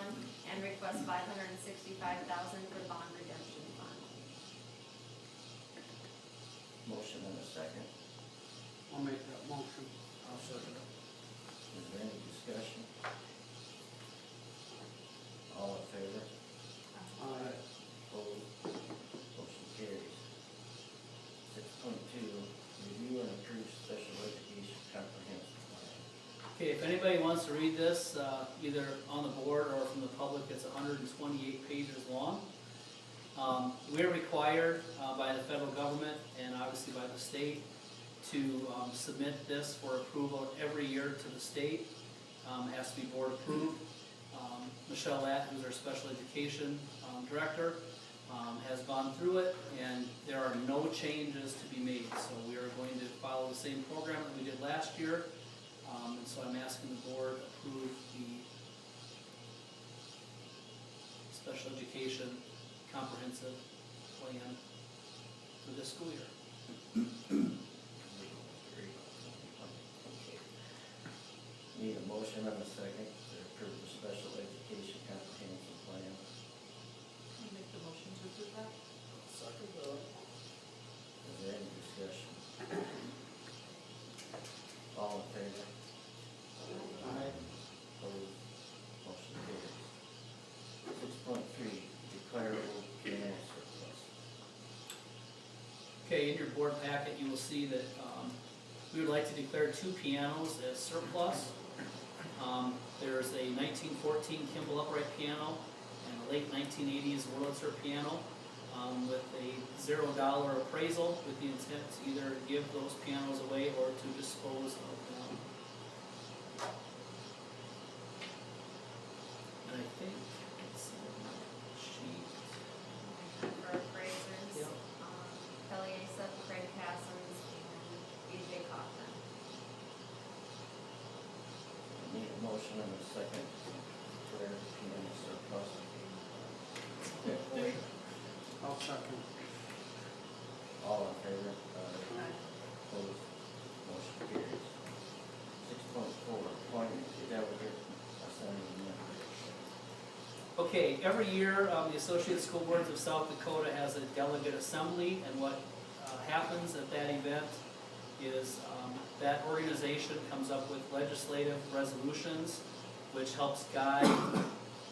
fund and request $565,000 for the bond redemption fund. Motion and a second. I'll make that motion. I'll second it. Is there any discussion? All in favor? Aye. Opposed? Motion carries. 6.2, review and approve special education comprehensive plan. Okay, if anybody wants to read this, either on the board or from the public, it's 128 pages long. We're required by the federal government and obviously by the state to submit this for approval every year to the state. It has to be board approved. Michelle Latt, who's our special education director, has gone through it, and there are no changes to be made. So we are going to follow the same program that we did last year. And so I'm asking the board approve the special education comprehensive plan for this school year. Okay. Need a motion and a second to approve the special education comprehensive plan. I'll make the motion to approve that. Second vote. Is there any discussion? All in favor? Aye. Opposed? Motion carries. 6.3, declarable piano surplus. Okay, in your board packet, you will see that we would like to declare 2 pianos as surplus. There's a 1914 Kimball upright piano and a late 1980s Wurlitzer piano with a $0 appraisal with the intent to either give those pianos away or to dispose of them. And I think it's on the sheet. For appraisers, Yep. Kelly Aseth, Craig Cassens, and BJ Cochran. Need a motion and a second to declare piano surplus. I'll second. All in favor? Opposed? Motion carries. 6.4, appointment delegate assembly member. Okay, every year, the Associated School Boards of South Dakota has a delegate assembly, and what happens at that event is that organization comes up with legislative resolutions, which helps guide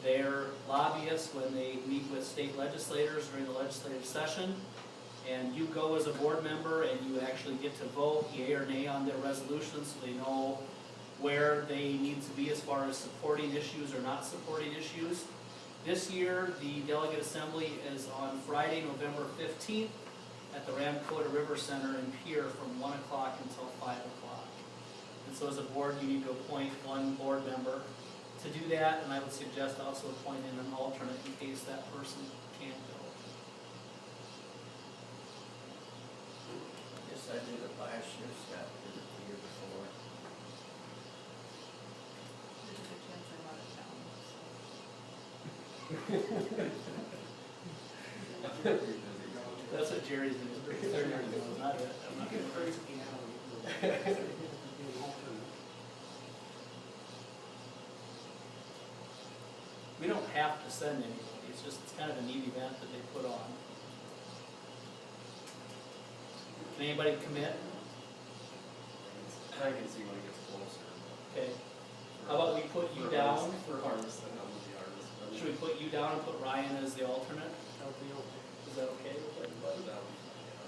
their lobbyists when they meet with state legislators during the legislative session. And you go as a board member and you actually get to vote yea or nay on their resolutions, so they know where they need to be as far as supporting issues or not supporting issues. This year, the delegate assembly is on Friday, November 15th at the Ramcota River Center in Pierre from 1 o'clock until 5 o'clock. And so as a board, you need to appoint one board member to do that, and I would suggest also appointing an alternate in case that person can't go. Yes, I did it last year, Scott did it the year before. There's a good chance I'm out of town, That's what Jerry's doing. Not it. I'm not gonna hurt you. We don't have to send anybody, it's just, it's kind of a neat event that they put on. Can anybody commit? I can see when it gets closer. Okay, how about we put you down? For harvest, then I'm with the harvest. but- Should we put you down and put Ryan as the alternate? That'll be okay. Is that okay with everybody? That would be fine, yeah.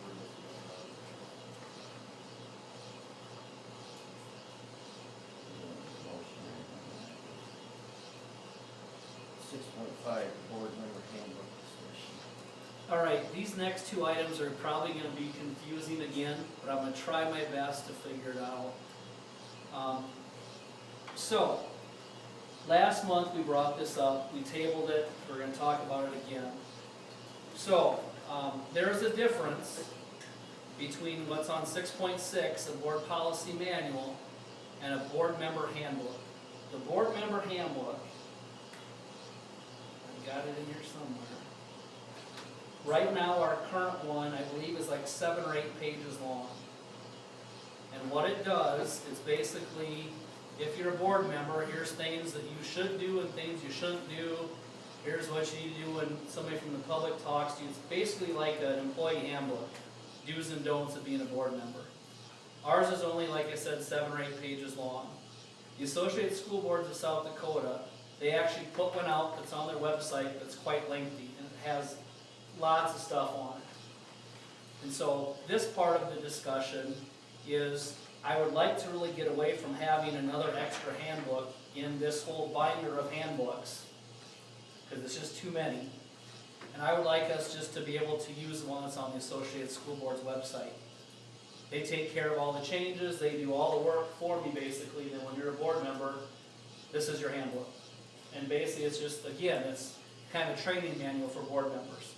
We're looking at that. 6.5, board member handbook discussion. All right, these next 2 items are probably gonna be confusing again, but I'm gonna try my best to figure it out. So, last month we brought this up, we tabled it, we're gonna talk about it again. So, there's a difference between what's on 6.6, a board policy manual, and a board member handbook. The board member handbook, I've got it in here somewhere. Right now, our current one, I believe, is like 7 or 8 pages long. And what it does is basically if you're a board member, here's things that you should do and things you shouldn't do. Here's what you need to do when somebody from the public talks to you. It's basically like an employee handbook, do's and don'ts of being a board member. Ours is only, like I said, 7 or 8 pages long. The Associated School Boards of South Dakota, they actually put one out that's on their website that's quite lengthy, and it has lots of stuff on it. And so this part of the discussion is, I would like to really get away from having another extra handbook in this whole binder of handbooks, because it's just too many. And I would like us just to be able to use the one that's on the Associated School Board's website. They take care of all the changes, they do all the work for me basically, and then when you're a board member, this is your handbook. And basically it's just, again, it's kind of a training manual for board members.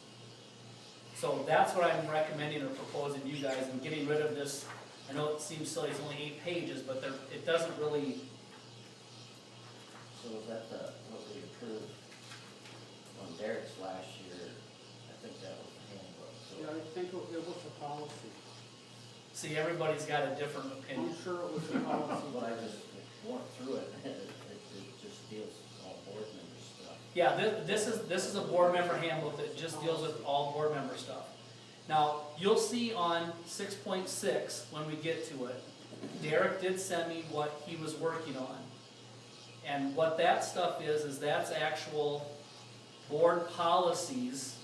So that's what I'm recommending or proposing to you guys, and getting rid of this. I know it seems silly, it's only 8 pages, but it doesn't really. So was that what we approved on Derek's last year? I think that was the handbook, so. Yeah, I think it was a policy. See, everybody's got a different opinion. I'm sure it was a policy. But I just went through it, it just deals with all board member stuff. Yeah, this is a board member handbook that just deals with all board member stuff. Now, you'll see on 6.6, when we get to it, Derek did send me what he was working on. And what that stuff is that's actual board policies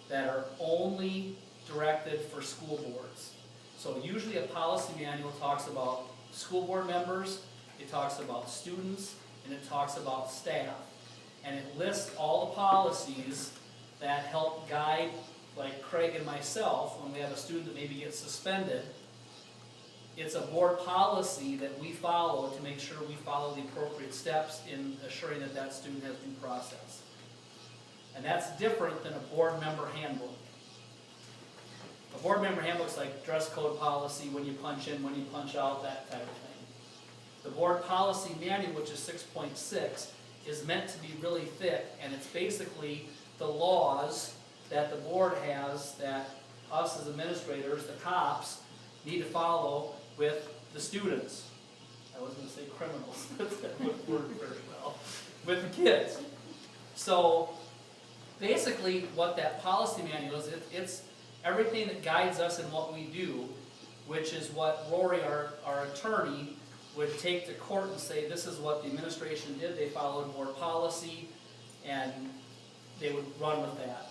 that are only directed for school boards. So usually a policy manual talks about school board members, it talks about students, and it talks about staff. And it lists all the policies that help guide, like Craig and myself, when we have a student that maybe gets suspended. It's a board policy that we follow to make sure we follow the appropriate steps in assuring that that student has due process. And that's different than a board member handbook. A board member handbook's like dress code policy, when you punch in, when you punch out, that type of thing. The board policy manual, which is 6.6, is meant to be really thick, and it's basically the laws that the board has that us as administrators, the cops, need to follow with the students. I was going to say criminals, but that wouldn't work very well. With the kids. So basically what that policy manual is, it's everything that guides us in what we do, which is what Rory, our attorney, would take to court and say, this is what the administration did, they followed board policy, and they would run with that.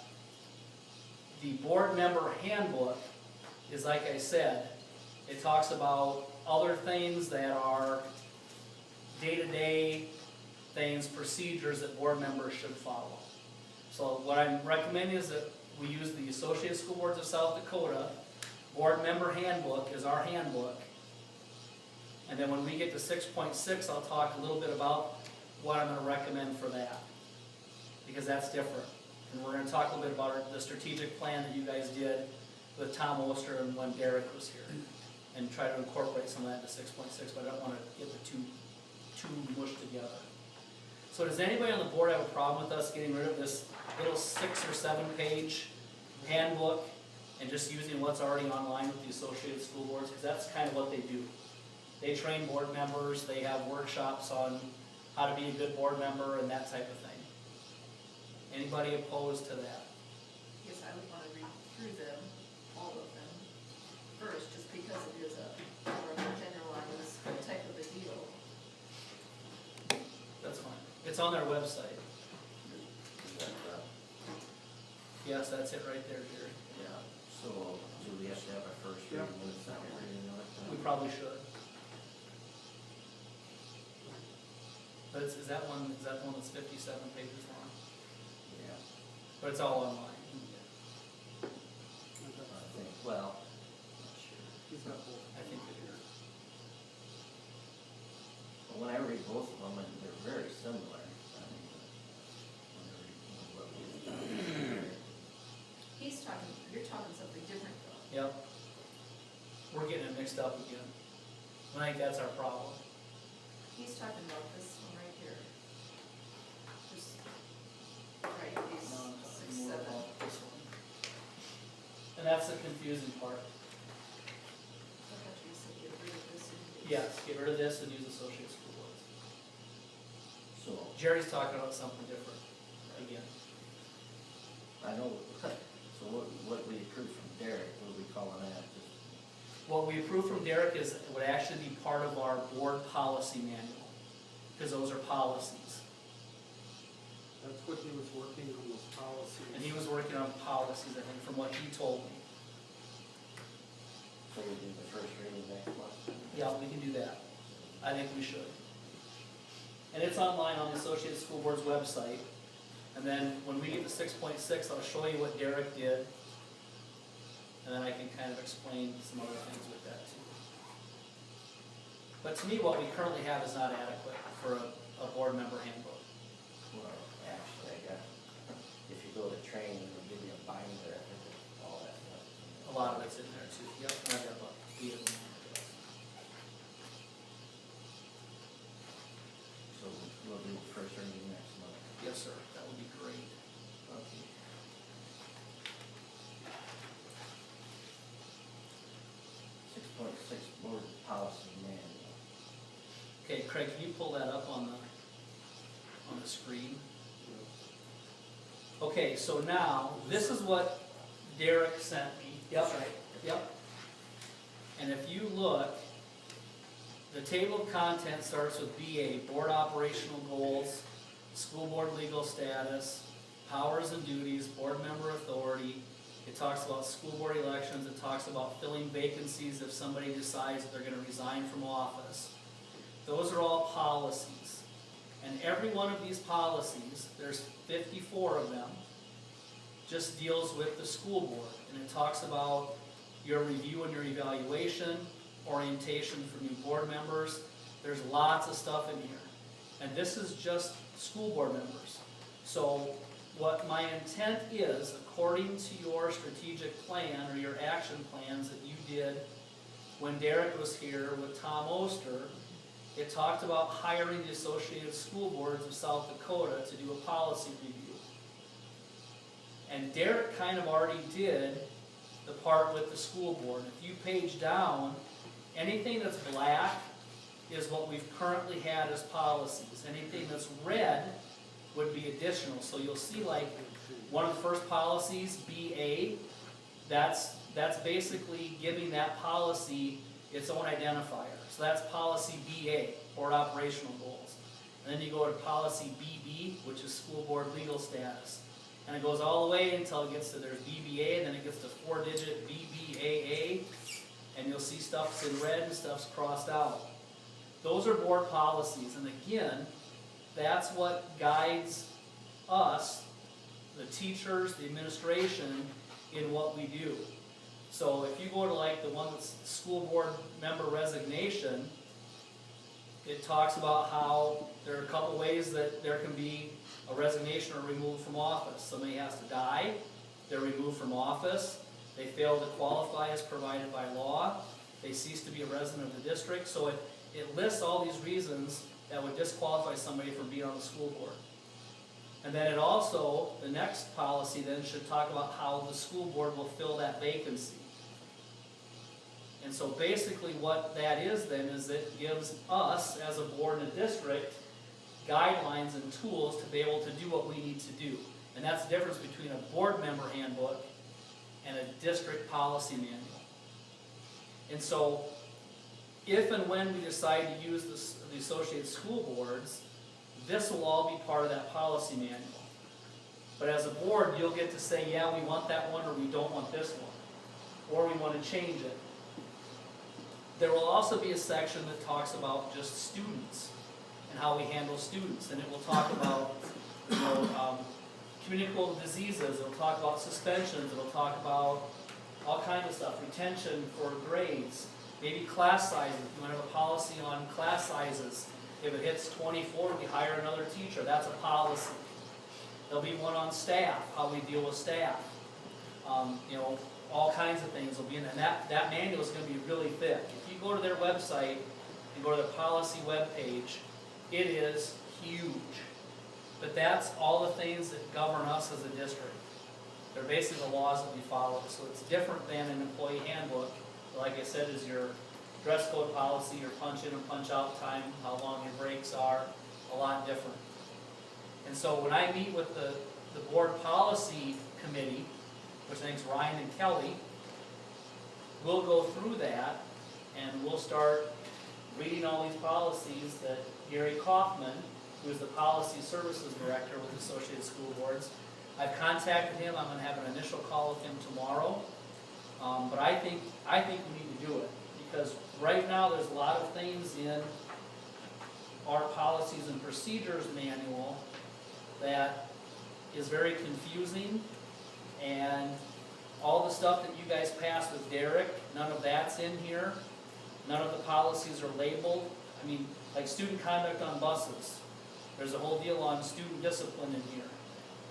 The board member handbook is, like I said, it talks about other things that are day-to-day things, procedures that board members should follow. So what I'm recommending is that we use the Associated School Boards of South Dakota board member handbook as our handbook. And then when we get to 6.6, I'll talk a little bit about what I'm going to recommend for that, because that's different. And we're going to talk a little bit about the strategic plan that you guys did with Tom Oster and when Derek was here, and try to incorporate some of that into 6.6, but I don't want to get the two mushed together. So does anybody on the board have a problem with us getting rid of this little 6 or 7 page handbook and just using what's already online with the Associated School Boards? Because that's kind of what they do. They train board members, they have workshops on how to be a good board member and that type of thing. Anybody opposed to that? Yes, I would want to read through them, all of them, first, just because it is a more of a generalized type of a deal. That's fine. It's on their website. Is that, Yes, that's it right there, Jerry. yeah, so do we have to have a first reading and a second reading on it? We probably should. But is that the one that's 57 pages long? Yeah, But it's all online. I think, well, not sure. He's got both. I think it is. But when I read both of them, they're very similar. I mean, when I read what we've done. You're talking something different though. Yep. We're getting it mixed up again. I think that's our problem. He's talking about this one right here. Just, right, these No, I'm 6, talking more 7. about this one. And that's the confusing part. I thought you said get rid of this and use- Yes, get rid of this and use Associated School Boards. Jerry's talking about something different again. I know, so what we approved from Derek, what are we calling that? Just What we approved from Derek is, would actually be part of our board policy manual, because those are policies. That's what he was working on, was policies. And he was working on policies, I think, from what he told me. So we do the first reading next month? Yeah, we can do that. I think we should. And it's online on the Associated School Board's website. And then when we get to 6.6, I'll show you what Derek did. And then I can kind of explain some other things with that too. But to me, what we currently have is not adequate for a board member handbook. Well, actually, I got, if you go to training, they'll give you a binder, I think, of all that stuff. A lot of it's in there too. Yep, and I got about 8 of them. So we'll do the first reading next month. Yes, sir, that would be great. Okay. 6.6 board policy manual. Okay, Craig, can you pull that up on the screen? Okay, so now, this is what Derek sent me. Yep, yep. And if you look, the table of contents starts with BA, board operational goals, school board legal status, powers and duties, board member authority. It talks about school board elections, it talks about filling vacancies if somebody decides that they're gonna resign from office. Those are all policies. And every one of these policies, there's 54 of them, just deals with the school board. And it talks about your review and your evaluation, orientation for new board members. There's lots of stuff in here. And this is just school board members. So what my intent is, according to your strategic plan or your action plans that you did when Derek was here with Tom Oster, it talked about hiring the Associated School Boards of South Dakota to do a policy review. And Derek kind of already did the part with the school board. If you page down, anything that's black is what we've currently had as policies. Anything that's red would be additional. So you'll see like one of the first policies, BA, that's basically giving that policy its own identifier. So that's policy BA, board operational goals. And then you go to policy BB, which is school board legal status. And it goes all the way until it gets to there's BBA, and then it gets to 4-digit BBAA, and you'll see stuff's in red and stuff's crossed out. Those are board policies, and again, that's what guides us, the teachers, the administration, in what we do. So if you go to like the one that's school board member resignation, it talks about how there are a couple ways that there can be a resignation or removal from office. Somebody has to die, they're removed from office, they fail to qualify as provided by law, they cease to be a resident of the district. So it lists all these reasons that would disqualify somebody from being on the school board. And then it also, the next policy then should talk about how the school board will fill that vacancy. And so basically what that is then is it gives us as a board and a district guidelines and tools to be able to do what we need to do. And that's the difference between a board member handbook and a district policy manual. And so if and when we decide to use the Associated School Boards, this will all be part of that policy manual. But as a board, you'll get to say, yeah, we want that one, or we don't want this one, or we want to change it. There will also be a section that talks about just students and how we handle students, and it will talk about, communicable diseases. It'll talk about suspensions. It'll talk about all kinds of stuff, retention for grades, maybe class sizes. If you want to have a policy on class sizes, if it hits 24, we hire another teacher. That's a policy. There'll be one on staff, how we deal with staff. All kinds of things will be in there. And that manual is going to be really thick. If you go to their website and go to their policy webpage, it is huge. But that's all the things that govern us as a district. They're basically the laws that we follow. So it's different than an employee handbook. Like I said, is your dress code policy, your punch in and punch out time, how long your breaks are, a lot different. And so when I meet with the board policy committee, which I think is Ryan and Kelly, we'll go through that and we'll start reading all these policies that Gary Kaufman, who is the policy services director with Associated School Boards, I've contacted him. I'm going to have an initial call with him tomorrow. But I think we need to do it because right now there's a lot of things in our policies and procedures manual that is very confusing, and all the stuff that you guys passed with Derek, none of that's in here. None of the policies are labeled. I mean, like student conduct on buses. There's a whole deal on student discipline in here.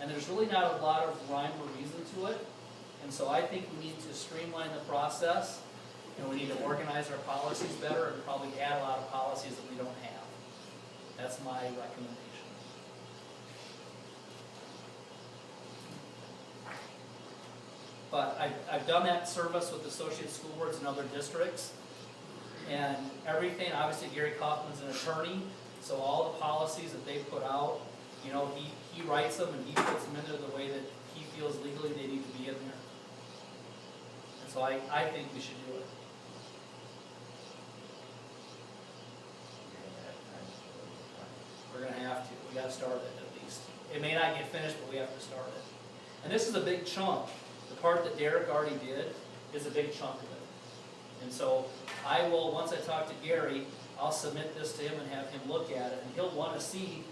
And there's really not a lot of rhyme or reason to it. And so I think we need to streamline the process, and we need to organize our policies better and probably add a lot of policies that we don't have. That's my recommendation. But I've done that service with Associated School Boards in other districts. And everything, obviously Gary Kaufman's an attorney, so all the policies that they put out, you know, he writes them and he puts them in there the way that he feels legally they need to be in there. And so I think we should do it. We're gonna have to. We gotta start it at least. It may not get finished, but we have to start it. And this is a big chunk. The part that Derek already did is a big chunk of it. And so I will, once I talk to Gary, I'll submit this to him and have him look at it. And he'll want to see,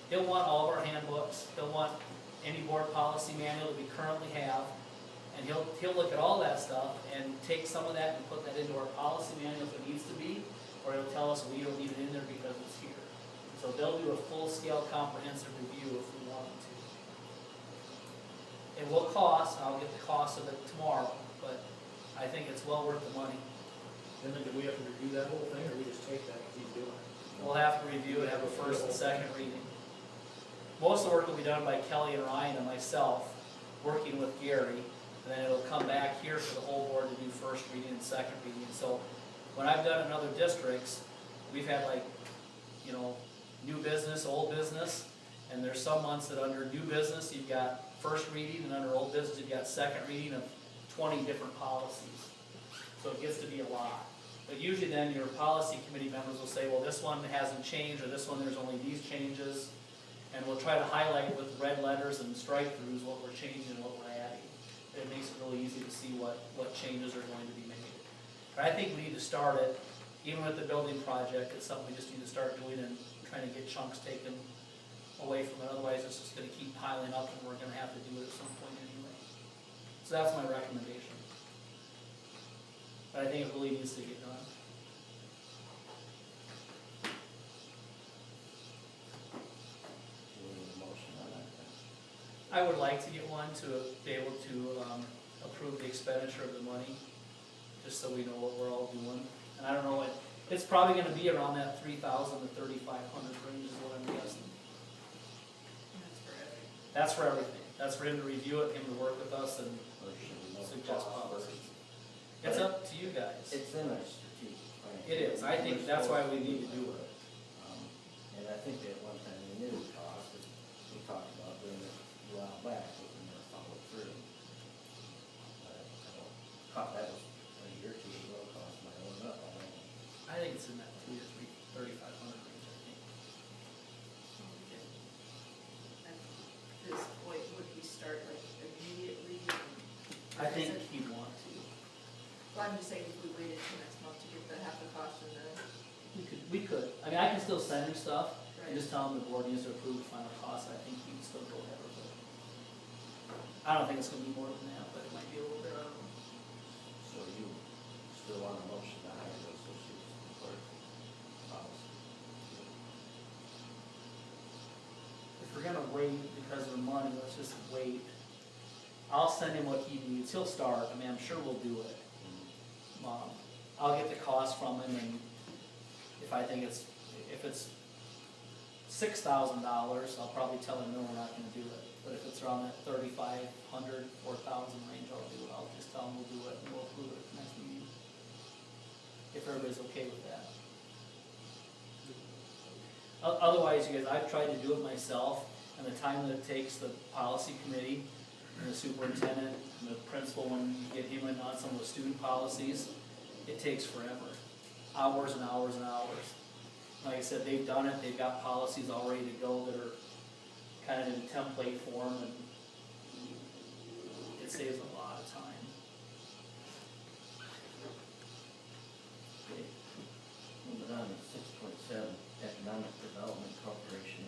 he'll want all of our handbooks, he'll want any board policy manual that we currently have. And he'll look at all that stuff and take some of that and put that into our policy manual if it needs to be, or he'll tell us we don't need it in there because it's here. So they'll do a full-scale comprehensive review if we want to. It will cost, I'll get the cost of it tomorrow, but I think it's well worth the money. And then do we have to review that whole thing, or we just take that and keep doing it? We'll have to review it, have a first and second reading. Most of the work will be done by Kelly and Ryan and myself, working with Gary, and then it'll come back here for the whole board to do first reading and second reading. So when I've done in other districts, we've had like, you know, new business, old business, and there's some months that under new business you've got first reading, and under old business you've got second reading of 20 different policies. So it gets to be a lot. But usually then your policy committee members will say, well, this one hasn't changed, or this one there's only these changes. And we'll try to highlight with red letters and strike-throughs what we're changing and what we're adding. It makes it really easy to see what changes are going to be made. But I think we need to start it, even with the building project, it's something we just need to start doing and trying to get chunks taken away from it. Otherwise it's just gonna keep piling up and we're gonna have to do it at some point anyway. So that's my recommendation. But I think it really needs to get done. Do we need a motion on that then? I would like to get one to be able to approve the expenditure of the money, just so we know what we're all doing. And I don't know, it's probably gonna be around that 3,000 to 3,500 range is what I'm guessing. That's for everything. That's for everything. That's for him to review it, him to work with us and Or should we know the suggest cost policies. first? It's up to you guys. It's in our strategic plan. It is. I think We're that's why we supposed need to to do it. And I think at one time we knew the cost, but we talked about doing it a while back, but we never followed through. But I don't, that was a year or two ago, cost my own up, I don't know. I think it's in that 3,500 range, I think. At this point, would we start like immediately? I think Is it- he'd want to. Well, I'm just saying if we waited till next month to get the half the cost and the, We could. I mean, I can still send him stuff and right? just tell him the board needs to approve the final cost. I think he'd still go ahead with it. I don't think it's gonna be more than that, but it might be a little bit. So you still want a motion to hire the associates clerk policy? If we're gonna wait because of the money, let's just wait. I'll send him what he needs. He'll start. I mean, I'm sure we'll do it. I'll get the cost from him, and if I think if it's $6,000, I'll probably tell him, no, we're not gonna do it. But if it's around that 3,500, 4,000 range, I'll do it. I'll just tell him we'll do it, and we'll approve it at the next meeting. If everybody's okay with that. Otherwise, you guys, I've tried to do it myself, and the time that it takes the policy committee and the superintendent and the principal, when you get him in on some of the student policies, it takes forever. Hours and hours and hours. Like I said, they've done it, they've got policies all ready to go that are kind of in template form, and it saves a lot of time. Okay. Moving on to 6.7, Economic Development Corporation.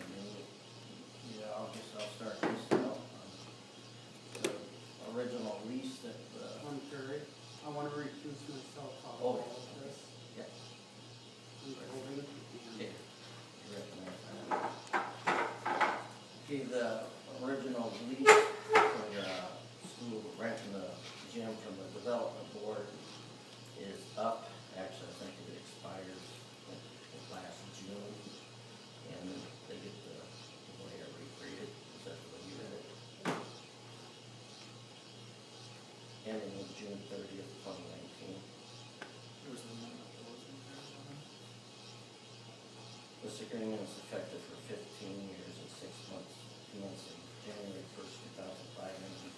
Yeah, I'll start this out. The original lease that, Terry, I want to recuse myself out of Oh. all of this. yeah, I'm holding it. okay, you recognize that. Okay, the original lease for, school renting the gym from the development board is up. Actually, I think it expires last June, and they get the way I read it, is that the way you read it? Ending on June 30th, 2019. There was an amendment that wasn't there, wasn't there? This agreement is effective for 15 years and 6 months, commencing January 1st, 2005, ending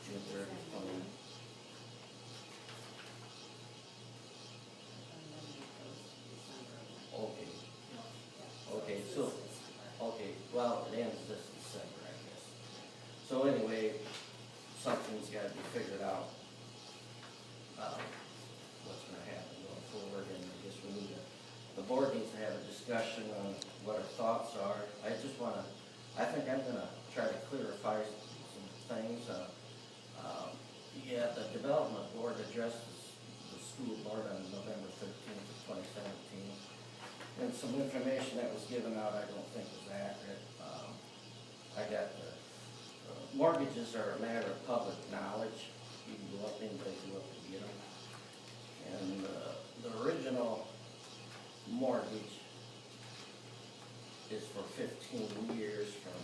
June 30th, 2019. Okay, No. okay, so, okay, well, it ends this December, I guess. So anyway, something's gotta be figured out, what's gonna happen going forward, and I guess we need to, the board needs to have a discussion on what our thoughts are. I think I'm gonna try to clarify some things, yeah, the development board addressed the school board on November 13th of 2017. And some information that was given out I don't think was accurate. I got mortgages are a matter of public knowledge. You can go up, anybody can go up and get them. And the original mortgage is for 15 years from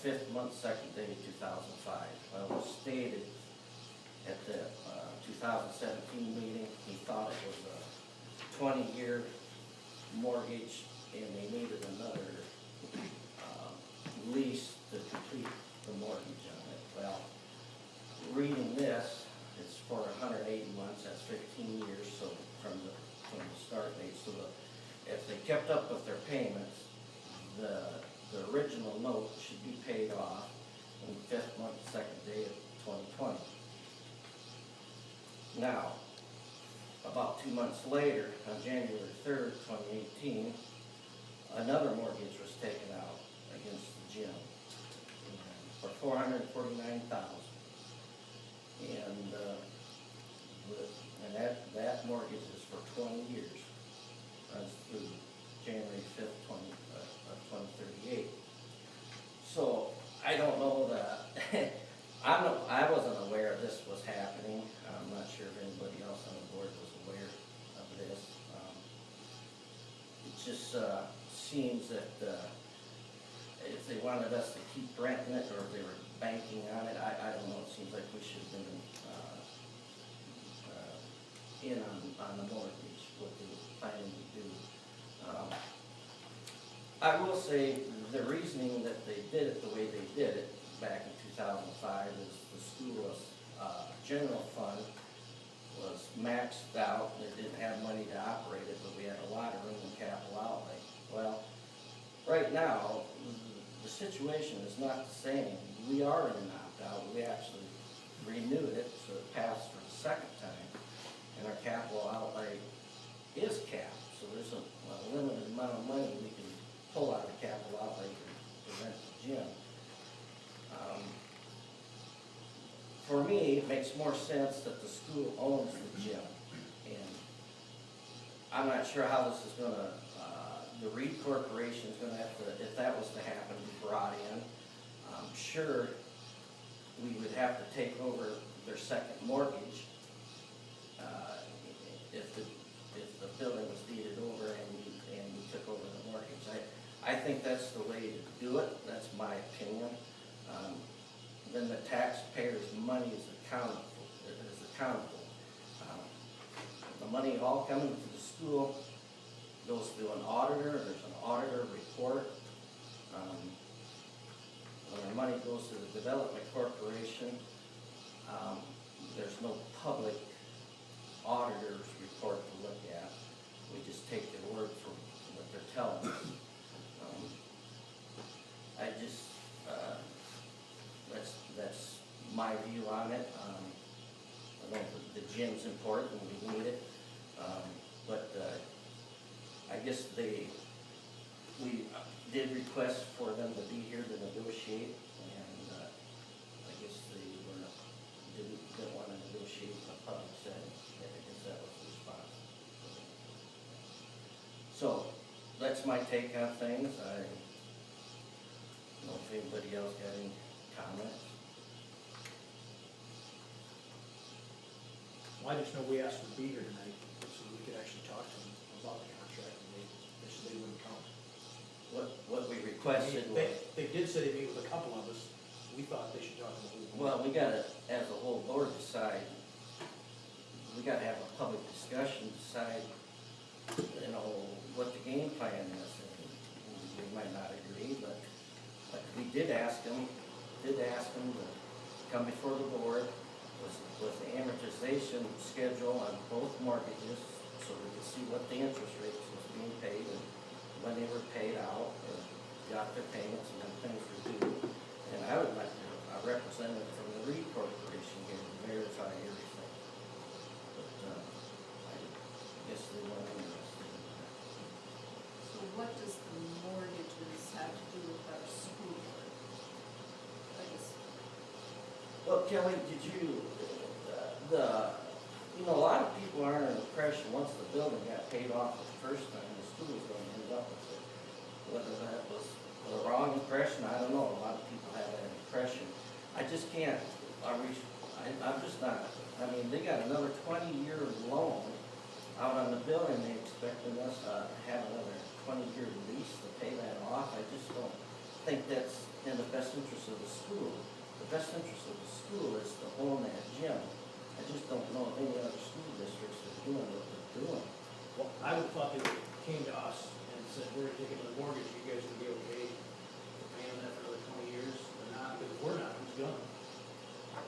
5th month, 2nd day, 2005. Well, it was stated at the 2017 meeting, he thought it was a 20-year mortgage, and they needed another lease to complete the mortgage on it. Well, reading this, it's for 180 months, that's 15 years, so from the start date. So if they kept up with their payments, the original note should be paid off in 5th month, 2nd day of 2020. Now, about 2 months later, on January 3rd, 2018, another mortgage was taken out against the gym for $449,000. And that mortgage is for 20 years, runs through January 5th, 2038. So I don't know that, I wasn't aware this was happening. I'm not sure if anybody else on the board was aware of this. It just seems that if they wanted us to keep renting it, or if they were banking on it, I don't know, it seems like we should have been in on the mortgage, what they were planning to do. I will say, the reasoning that they did it the way they did it back in 2005 is the school's general fund was maxed out. They didn't have money to operate it, but we had a lot of room in capital outlay. Well, right now, the situation is not the same. We are in an opt-out. We actually renewed it, so it passed for the second time, and our capital outlay is capped. So there's a limited amount of money we can pull out of the capital outlay to rent the gym. For me, it makes more sense that the school owns the gym. And I'm not sure how this is gonna, the Reed Corporation is gonna have to, if that was to happen, be brought in. I'm sure we would have to take over their second mortgage, if the building was deeded over and we took over the mortgage. I think that's the way to do it, that's my opinion. Then the taxpayers' money is accountable. The money all coming to the school goes through an auditor, there's an auditor report, money goes to the Development Corporation. There's no public auditor's report to look at. We just take their word for what they're telling us. I just, that's my view on it. I think the gym's important, we need it. But I guess we did request for them to be here to negotiate, and I guess they didn't want to negotiate in a public setting. I guess that was the response. So, that's my take on things. I don't know if anybody else got any comments. Well, I just know we asked them to be here tonight, so we could actually talk to them about the contract, and they said they wouldn't come. What we requested was, They did say they meet with a couple of us, we thought they should talk to the whole board. well, we gotta, as a whole board, decide, we gotta have a public discussion, decide, what the game plan is. And we might not agree, but we did ask them to come before the board with the amortization schedule on both mortgages, so we could see what the interest rates was being paid and when they were paid out, or got their payments and when things were due. And I would like a representative from the Reed Corporation here to verify everything. But, I guess they weren't interested in that. So what does the mortgages have to do with our school board? I guess, Well, Kelly, did you, a lot of people are under the impression, once the building got paid off the first time, the school was gonna end up with it. Whether that was the wrong impression, I don't know, a lot of people have that impression. I just can't, I'm just not, they got another 20-year loan out on the building, they expecting us to have another 20-year lease to pay that off. I just don't think that's in the best interest of the school. The best interest of the school is to own that gym. I just don't know if any other school districts are doing what they're doing. Well, I would thought they came to us and said, we're taking the mortgage, you guys would be okay to pay on that for another 20 years, or not, because if we're not, who's gonna?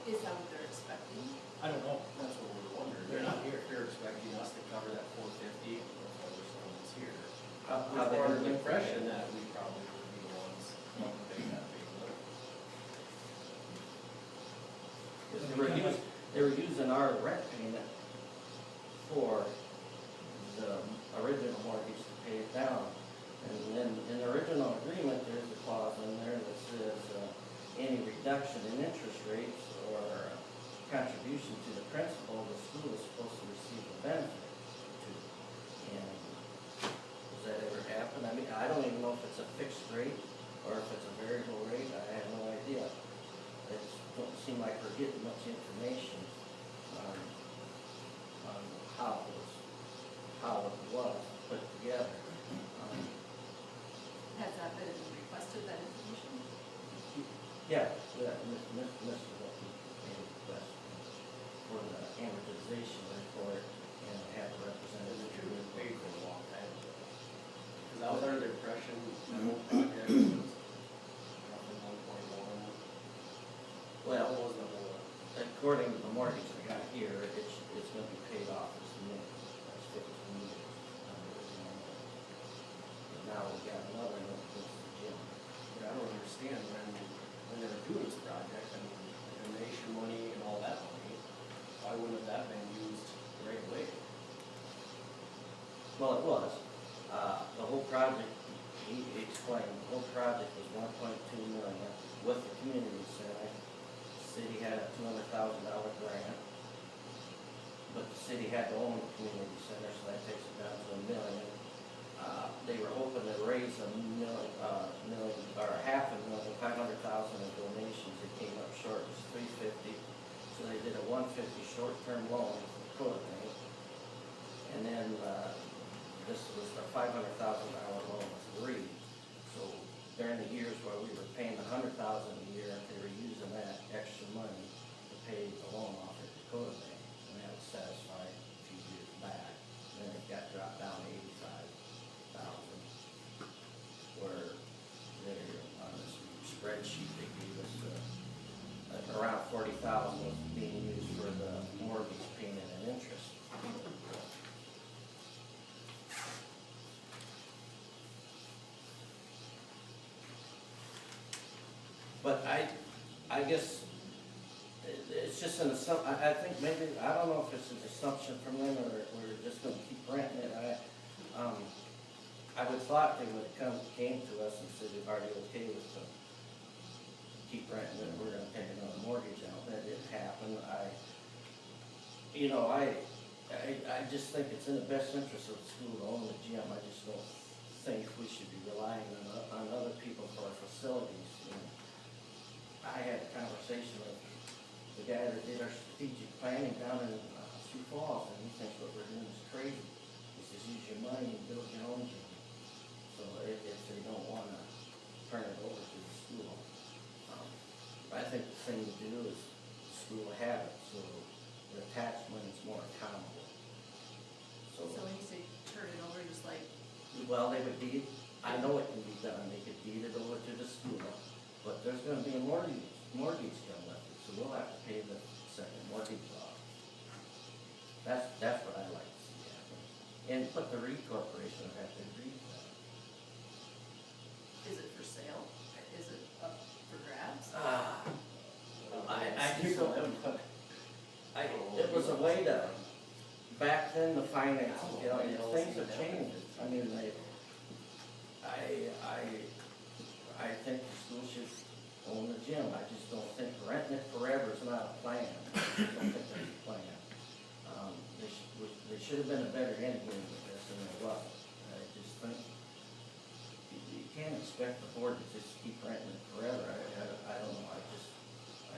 is that what they're expecting? I don't know. That's what we're wondering. They're not here. They're expecting us to cover that $450, that's why we're saying it's here. How We're they under the doing? impression that we probably would be the ones to pay that big loan. They were using our rent payment for the original mortgage to pay it down. And then in the original agreement, there's a clause in there that says, any reduction in interest rates or contribution to the principal, the school is supposed to receive a benefit to. And does that ever happen? I don't even know if it's a fixed rate or if it's a variable rate. I have no idea. It don't seem like we're getting much information on how it was put together. Has that been requested, that information? Yeah, Mr. Wilkie made a request for the amortization report and have a representative. It should have been paid for a long time ago. Because I was under the impression the whole project was roughly 1.1. Well, That wasn't a whole lot. according to the mortgage I got here, it's gonna be paid off as new. That's 15 years. But now we got another one with the gym. But I don't understand when they were doing this project, the donation money and all that money, why wouldn't have that been used right away? Well, it was. The whole project, he explained, the whole project was 1.2 million with the community center. The city had a $200,000 grant, but the city had to own the community center, so that takes it down to $1 million. They were hoping to raise $1 million, or $500,000 in donations. It came up short, it was $350,000. So they did a $150,000 short-term loan with the Dakota Bank. And then, this was a $500,000 loan with Reed. So during the years where we were paying $100,000 a year, they were using that extra money to pay the loan off at Dakota Bank. And that was satisfied a few years back. And then it got dropped down to $85,000. Where they, on this spreadsheet they gave us, around 40,000 was being used for the mortgage payment and interest. But I guess it's just an assumption. I think maybe, I don't know if it's an assumption from them or we're just gonna keep renting it. I would thought they would came to us and said they're already okay with the keep renting it, we're gonna pay another mortgage out. That didn't happen. I just think it's in the best interest of the school to own the gym. I just don't think we should be relying on other people for our facilities. I had a conversation with the guy that did our strategic planning down in Sioux Falls, and he thinks what we're doing is crazy. He says, use your money and build your own gym. So if they don't wanna turn it over to the school, I think the thing to do is the school have it, so the tax money's more accountable. So when you say turn it over, just like, Well, they would deed, I know it can be done, they could deed it over to the school, but there's gonna be a mortgage done with it, so we'll have to pay the second mortgage off. That's what I like to see happen. But the REIT corporation would have to agree to that. is it for sale? Is it up for grabs? I just don't, it was a way to, back then, the finances, things have changed. I mean, I think the school should own the gym. I just don't think renting it forever is not a plan. I just don't think that's a plan. There should have been a better end game with this, and there wasn't. I just think, you can't expect the board to just keep renting it forever. I don't know, I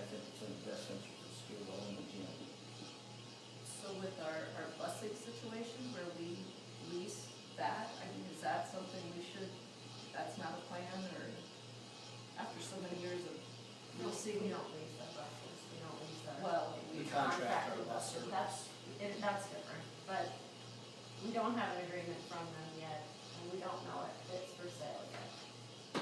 think it's in the best interest of the school to own the gym. So with our busing situation where we lease that, I mean, is that something we should, that's not a plan, or after so many years of We leasing? don't lease the buses, we don't lease the. Well, We we contract our contracted bus buses. service. That's different, but we don't have an agreement from them yet, and we don't know if it's for sale yet.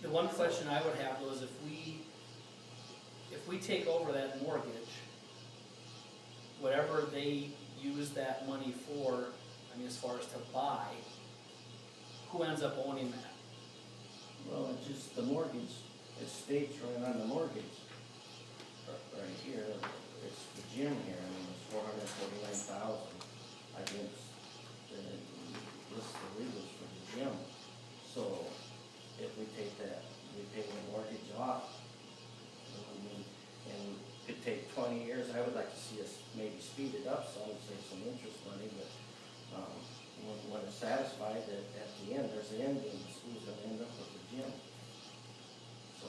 The one question I would have though is if we take over that mortgage, whatever they use that money for, I mean, as far as to buy, who ends up owning that? Well, it's just the mortgage, it states right on the mortgage, right here, it's the gym here, I mean, it's $449,000 against, lists the legals for the gym. So, if we take that, we pay the mortgage off, and it could take 20 years, I would like to see us maybe speed it up some, save some interest money, but, when it's satisfied, at the end, there's an end game, the school's gonna end up with the gym. So,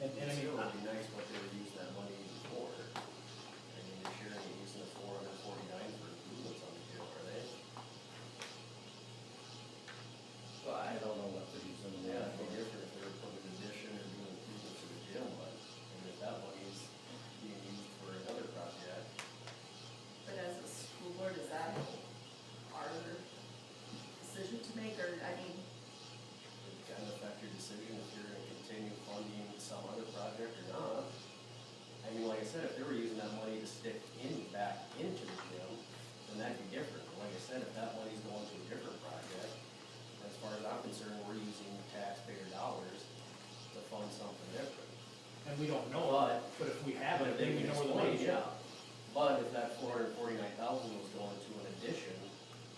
And I mean, It would be nice what they would use that money for. I mean, this year they're using the 449 for improvements on the gym, are they? well, I don't know what they're using the Yeah, money it'd be for. different if they were putting an addition or doing improvements to the gym, but, I mean, if that money's being used for another project, but as a school board, is that our decision to make, or, I mean, it kind of affect your decision if you're gonna continue funding some other project or not. I mean, like I said, if they were using that money to stick back into the gym, then that'd be different. But like I said, if that money's going to a different project, as far as I'm concerned, we're using taxpayer dollars to fund something different. and we don't know, but if we have it, then we know where the money's Yeah. at. But if that 449,000 was going to an addition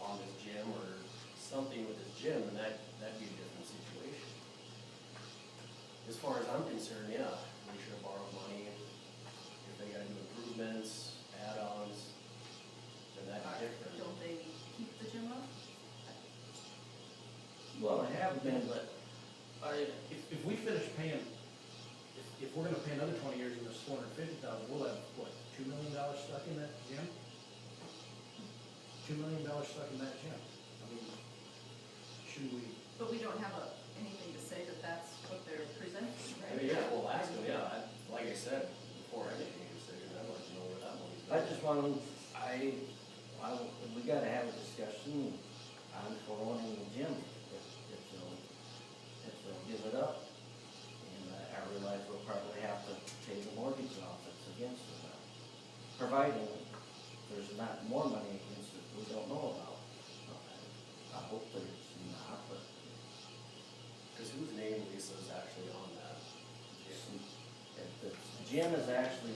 on this gym or something with this gym, then that'd be a different situation. As far as I'm concerned, yeah, we should have borrowed money. If they gotta do improvements, add-ons, then that's different. don't they keep the gym up? Well, I have been, but If we finish paying, if we're gonna pay another 20 years and there's 450,000, we'll have, what, $2 million stuck in that gym? $2 million stuck in that gym. I mean, should we, But we don't have anything to say that that's what they're presenting, I right? mean, yeah, well, ask them, yeah, like I said, before I make any decision, I'd like to know where that money's I going. just want to, we gotta have a discussion on for owning the gym, if they'll give it up. gym is actually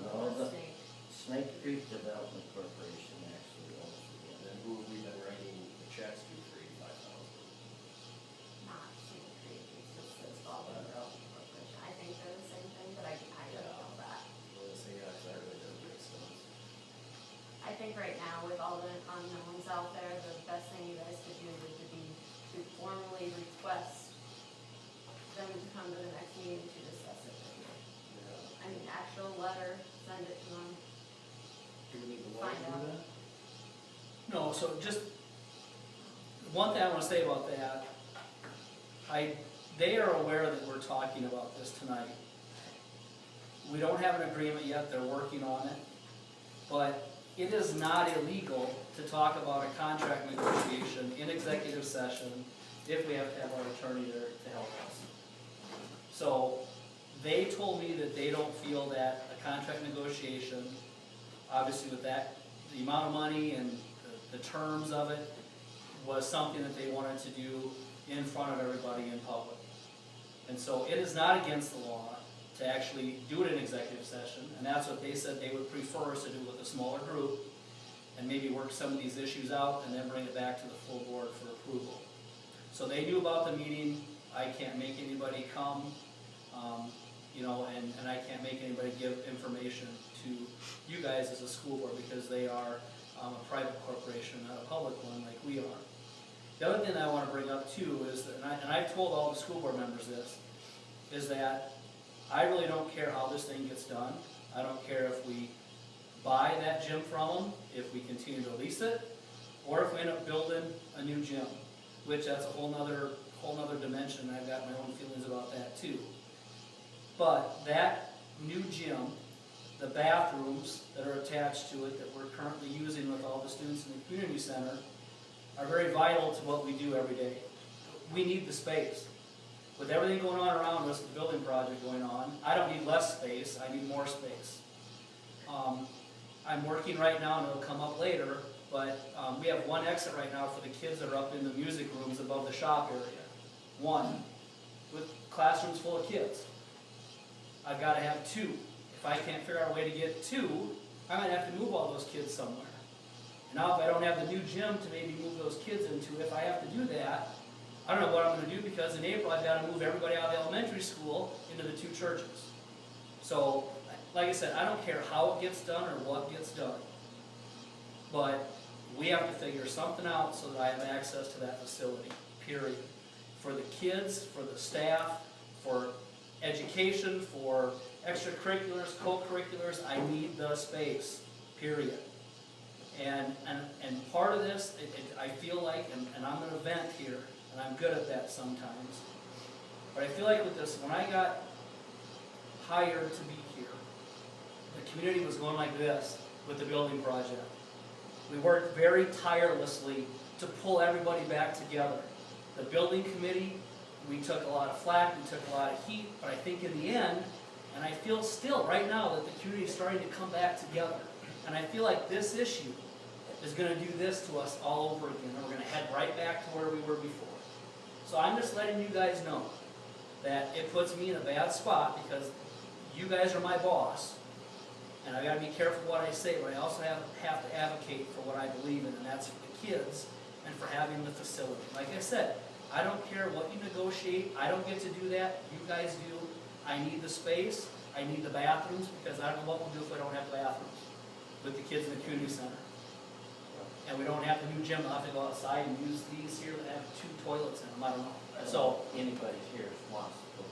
No, the- Snake. Snake Creek Development Corporation actually owns the And gym. then who have we been writing the checks to for 85,000? Not Snake Creek, it just says Baldwin Road Corporation. I think they're the same thing, but I don't know that. Let's say, yeah, 'cause that really doesn't make sense. I think right now with all the unknowns out there, the best thing you guys could do would to formally request them to come to the next meeting to discuss it with you. Yeah. I mean, actual letter, send it to them. Do we need to Find do out. that? No, so just, one thing I wanna say about that, they are aware that we're talking about this tonight. We don't have an agreement yet, they're working on it, but it is not illegal to talk about a contract negotiation in executive session if we have to have our attorney there to help us. So, they told me that they don't feel that a contract negotiation, obviously with that, the amount of money and the terms of it, was something that they wanted to do in front of everybody in public. And so it is not against the law to actually do it in executive session, and that's what they said they would prefer us to do with a smaller group, and maybe work some of these issues out, and then bring it back to the full board for approval. So they knew about the meeting, I can't make anybody come, and I can't make anybody give information to you guys as a school board, because they are a private corporation, not a public one like we are. The other thing that I want to bring up too is that, and I've told all the school board members this, is that I really don't care how this thing gets done. I don't care if we buy that gym from them, if we continue to lease it, or if we end up building a new gym, which that's a whole nother dimension. I've got my own feelings about that too. But that new gym, the bathrooms that are attached to it that we're currently using with all the students in the community center are very vital to what we do every day. We need the space. With everything going on around us, the building project going on, I don't need less space, I need more space. I'm working right now, and it'll come up later, but we have one exit right now for the kids that are up in the music rooms above the shop area. One, with classrooms full of kids. I've got to have two. If I can't figure out a way to get two, I might have to move all those kids somewhere. And now if I don't have the new gym to maybe move those kids into, if I have to do that, I don't know what I'm going to do, because in April I've got to move everybody out of the elementary school into the two churches. So, like I said, I don't care how it gets done or what gets done. But we have to figure something out so that I have access to that facility, period. For the kids, for the staff, for education, for extracurriculars, co-curriculars, I need the space, period. And part of this, I feel like, and I'm gonna vent here, and I'm good at that sometimes, but I feel like with this, when I got hired to be here, the community was going like this with the building project. We worked very tirelessly to pull everybody back together. The building committee, we took a lot of flack, we took a lot of heat, but I think in the end, and I feel still right now that the community is starting to come back together. And I feel like this issue is going to do this to us all over again, and we're going to head right back to where we were before. So I'm just letting you guys know that it puts me in a bad spot, because you guys are my boss, and I got to be careful what I say, but I also have to advocate for what I believe in, and that's for the kids and for having the facility. Like I said, I don't care what you negotiate, I don't get to do that, you guys do. I need the space, I need the bathrooms, because I don't know what we'll do if I don't have bathrooms with the kids in the community center. And we don't have the new gym, I'll have to go outside and use these here that have 2 toilets in them, I don't know. So, Anybody here wants to go.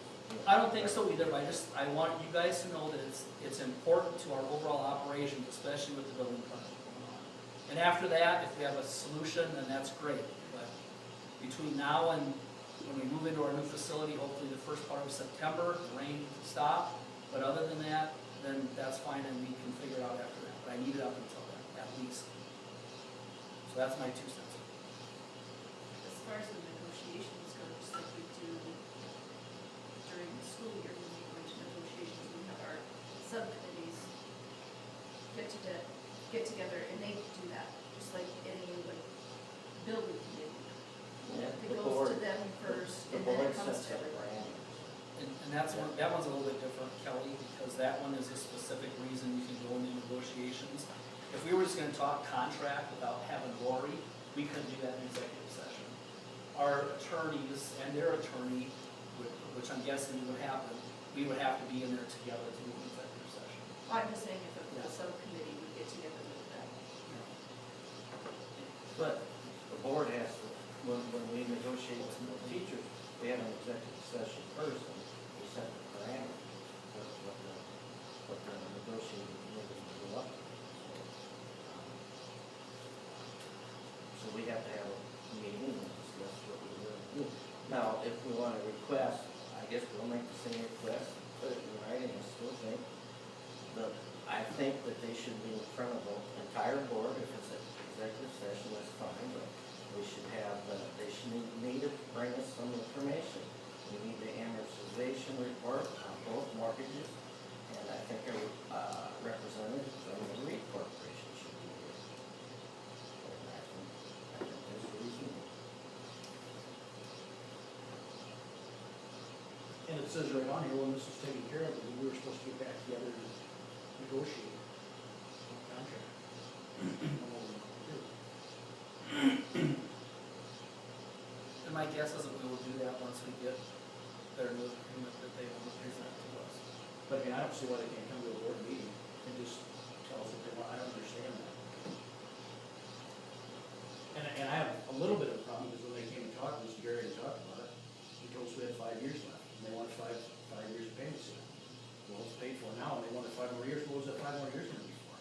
I don't think so either, but I want you guys to know that it's important to our overall operations, especially with the building project going on. And after that, if we have a solution, then that's great. But between now and when we move into our new facility, hopefully the first part of September, the rain will stop. But other than that, then that's fine, and we can figure it out after that. But I need it up until then, at least. So that's my 2 cents. As far as the negotiations go, just like we do during the school year, when we go into negotiations, we have our subcommittees get together, and they do that, just like any like building committee. Yeah, It the goes board, to them first, the and then board it comes sets to up everybody. And that's one, that one's a little bit different, Kelly, because that one is a specific reason you can go into negotiations. If we were just gonna talk contract without having Lori, we couldn't do that in executive session. Our attorneys and their attorney, which I'm guessing would happen, we would have to be in there together to do an executive session. I'm just saying if Yeah. a subcommittee would get together with that. But the board has to, when we negotiate with the teachers, we have an executive session first, and we set the parameters of what the negotiating committee will go up to. So we have to have a meeting and discuss what we're going to do. Now, if we want to request, I guess we'll make the same request, put it in writing, I still think that, I think that they should be in front of the entire board. If it's an executive session, that's fine, but we should have, they should need to bring us some information. We need the amortization report on both mortgages, and I think a representative from the REIT Corporation should be here. And I think that's reasonable. And it says right on here, when this was taken care of, we were supposed to get back together and negotiate on the contract. And my guess is that we will do that once we get their new agreement that they want to present to us. But I mean, I don't see why they can't come to a board meeting and just tell us what they want. I don't understand that. And I have a little bit of a problem, because when they came and talked, Mr. Gary had talked about it, he told us we had 5 years left, and they wanted five years of payments. Well, it's paid for now, and they wanted 5 more years. What was that 5 more years gonna be for?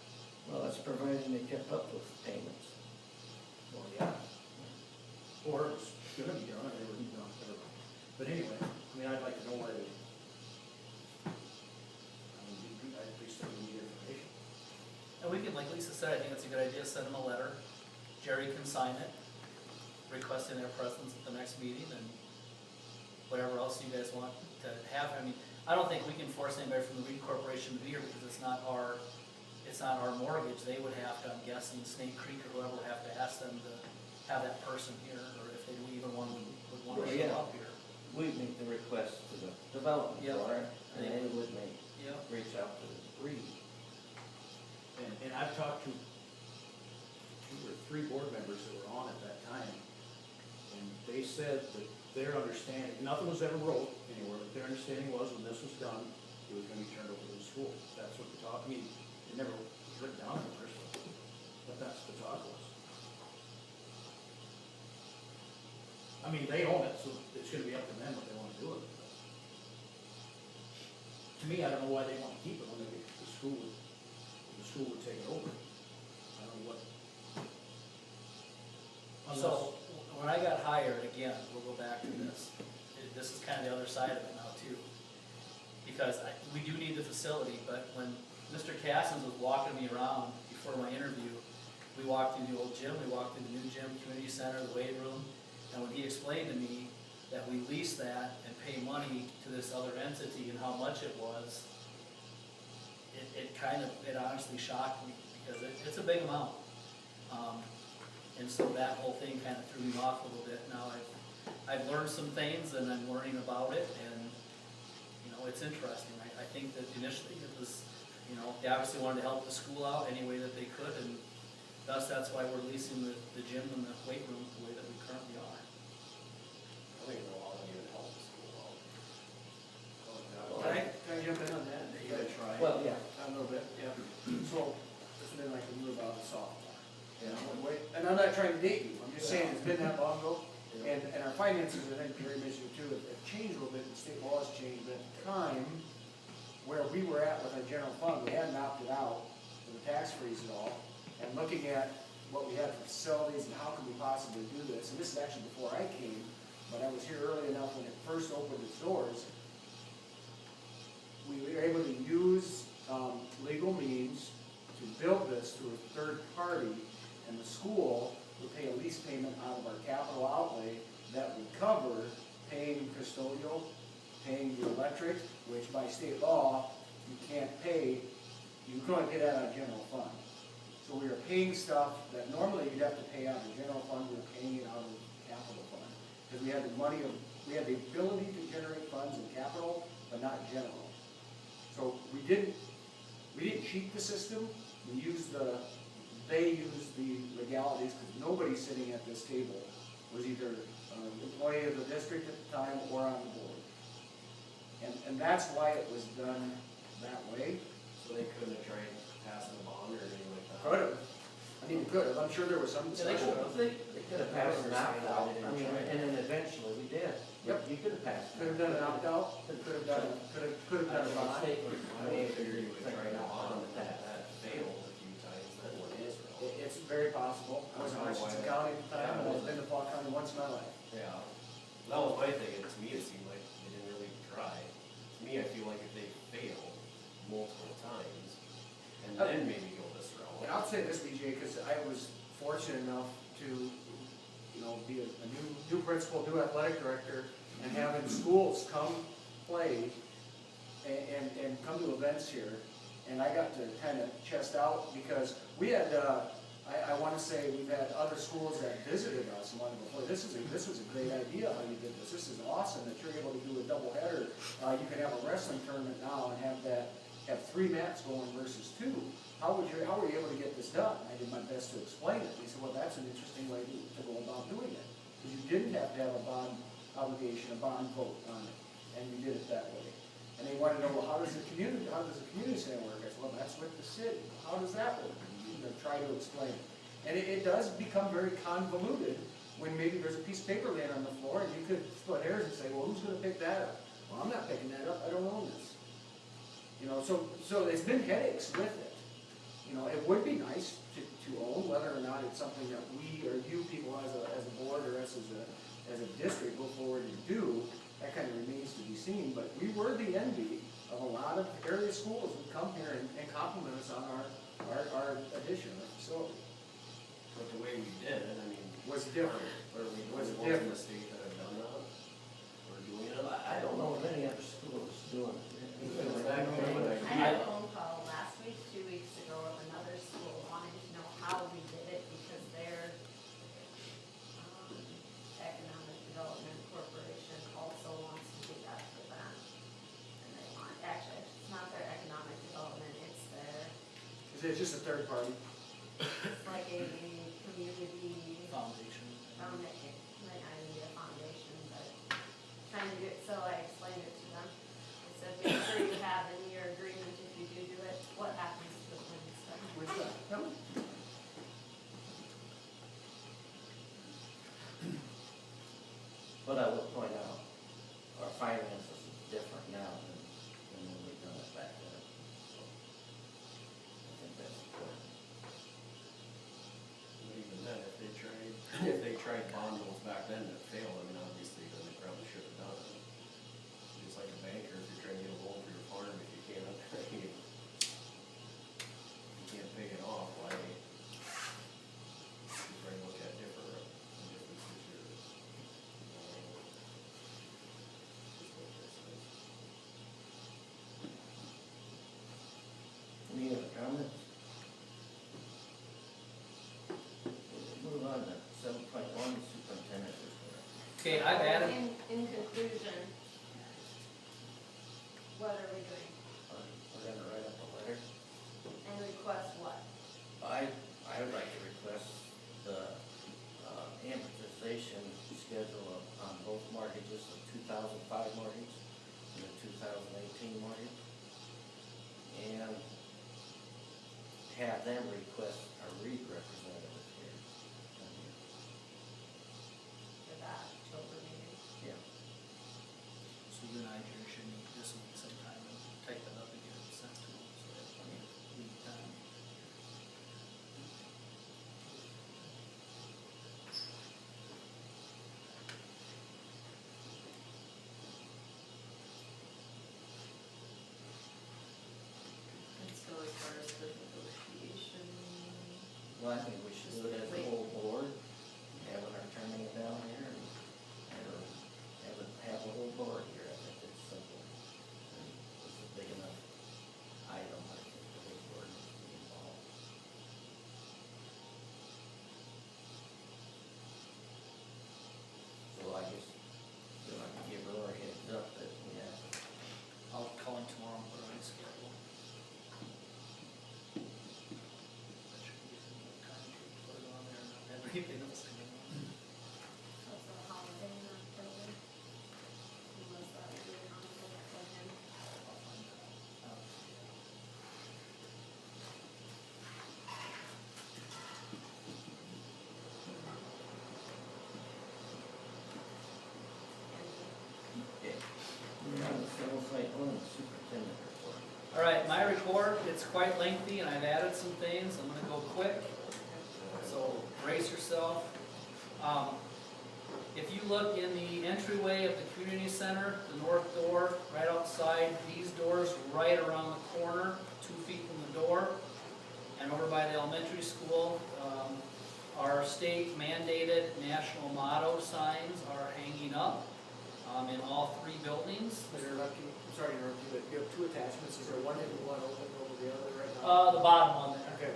Well, that's providing they kept up with payments. Well, yeah. Or it's gonna be done, and they were done, whatever. But anyway, I mean, I'd like to know why they, I mean, I at least think we need information. And we can, like Lisa said, I think it's a good idea, send them a letter. Jerry can sign it, requesting their presence at the next meeting, and whatever else you guys want to have. I mean, I don't think we can force anybody from the REIT Corporation to be here, because it's not our mortgage. They would have to, I'm guessing, Snake Creek or whoever would have to ask them to have that person here, or if they even would want to Well, show yeah. up here. We make the request to the development Yep. board, and they would Yep. reach out to the REIT. And I've talked to 2 or 3 board members that were on at that time, and they said that their understanding, nothing was ever wrote anywhere, but their understanding was when this was done, it was gonna be turned over to the school. That's what the talk, I mean, it never was written down anywhere, but that's what the talk was. I mean, they own it, so it's gonna be up to them what they wanna do with it. To me, I don't know why they wanna keep it when the school would take it over. I don't know what. So, when I got hired, again, we'll go back to this, this is kind of the other side of it now too. Because we do need the facility, but when Mr. Cassens was walking me around before my interview, we walked through the old gym, we walked through the new gym, community center, the weight room, and when he explained to me that we lease that and pay money to this other entity and how much it was, it honestly shocked me, because it's a big amount. And so that whole thing kind of threw me off a little bit. Now I've learned some things, and I'm learning about it, and, you know, it's interesting. I think that initially it was, you know, they obviously wanted to help the school out any way that they could, and thus that's why we're leasing the gym and the weight room the way that we currently are. I don't even know how to even help the school out. Can I jump in on that? You gotta try. Well, yeah. A little bit, yeah. So, this has been like a move about the sophomore. You know, and I'm not trying to date you, I'm just saying it's been that long ago. And our finances, I think Gary mentioned too, have changed a little bit, and state laws changed, but at the time, where we were at with our general fund, we hadn't opted out of the tax freeze at all. And looking at what we had for facilities and how could we possibly do this, and this is actually before I came, but I was here early enough when it first opened its doors. We were able to use legal means to build this through a third party, and the school would pay a lease payment out of our capital outlay that would cover paying custodial, paying the electric, which by state law, you can't pay, you can only pay that out of general fund. So we were paying stuff that normally you'd have to pay out of the general fund, we were paying it out of the capital fund. Because we had the money, we had the ability to generate funds in capital, but not general. So we didn't cheat the system, they used the legalities, because nobody sitting at this table was either an employee of the district at the time or on the board. And that's why it was done that way. So they couldn't have tried passing a bond or anything like that? Could have, I mean, it could have, I'm sure there was some Yeah, they discussion. could have. They could have passed an opt-out, I mean, and then eventually we did. Yep. You could have passed. Could have done an opt-out, could have done a bond. Mistake was I made. figured you would try to bond and that failed a few times, then what is wrong? It's very possible, I was in Hutchinson County at the time, and I've been to Fall County once in my life. Yeah, that was my thing, and to me, it seemed like they didn't really try. To me, I feel like if they failed multiple times, and then maybe go this route. And I'll say this, BJ, because I was fortunate enough to, be a new principal, new athletic director, and having schools come play and come to events here. And I got to kind of chest out, because we had, I want to say we've had other schools that visited us and wanted to play. This was a great idea how you did this. This is awesome that you're able to do a doubleheader. You can have a wrestling tournament now and have 3 mats going versus 2. How were you able to get this done? I did my best to explain it. He said, well, that's an interesting way to go about doing it. Because you didn't have to have a bond obligation, a bond vote on it, and you did it that way. And they wanted to know, well, how does the community center work? I said, well, that's with the city. How does that work? Try to explain it. And it does become very convoluted when maybe there's a piece of paper laying on the floor, and you could split hairs and say, well, who's gonna pick that up? Well, I'm not picking that up, I don't own this. So there's been headaches with it. It would be nice to own, whether or not it's something that we or you people as a board or us as a district go forward and do. That kind of remains to be seen, but we were the envy of a lot of area schools who come here and compliment us on our addition, our facility. But the way we did it, I mean. Was different. Or we Was was the ones in different. the state that have done that, or doing it. I don't know of any other schools doing it. I had a phone call last week, 2 weeks ago, of another school wanting to know how we did it, because their economic development corporation also wants to do that for them. And they want, actually, it's not their economic development, it's their, Is it just a third party? it's like a community Foundation. foundation, might not even be a foundation, but trying to do it, so I explained it to them. I said, make sure you have in your agreement, if you do it, what happens to it when it's done. Where's that? Yep. But I will point out, our finances is different now than when we done it back then. So, I think that's important. But even then, if they tried bond rules back then and it failed, I mean, obviously, then they probably should have done it. Just like a banker, if you're trying to get a loan for your farm, if you can't, you can't pay it off, why? You try to look at different situations. Any other comments? Move on to 7.1, superintendent report. Okay, I've added, In conclusion, what are we doing? We're gonna write up a letter. And request what? I would like to request the amortization schedule on both mortgages, the 2005 mortgage and the 2018 mortgage. And have them request a REIT representative here. For that October meeting? Yeah. so you and I, Jerry, should meet this week sometime and type it up and get it sent to them, so that's plenty of lead time. And so as far as the negotiation, Well, I think we should do it as a whole board, have an attorney down here, and have a whole board here. I think it's simple. And it's a big enough item, I think the whole board needs to be involved. So I guess, I can give her a heads up that we have to All right, my report, it's quite lengthy and I've added some things. I'm gonna go quick, so brace yourself. If you look in the entryway of the community center, the north door, right outside, these doors right around the corner, 2 feet from the door, and over by the elementary school, our state mandated national motto signs are hanging up in all 3 buildings. Mr. Lepke, I'm sorry to interrupt you, but you have 2 attachments, is there one that you want open over the other right now? The bottom one there. Okay,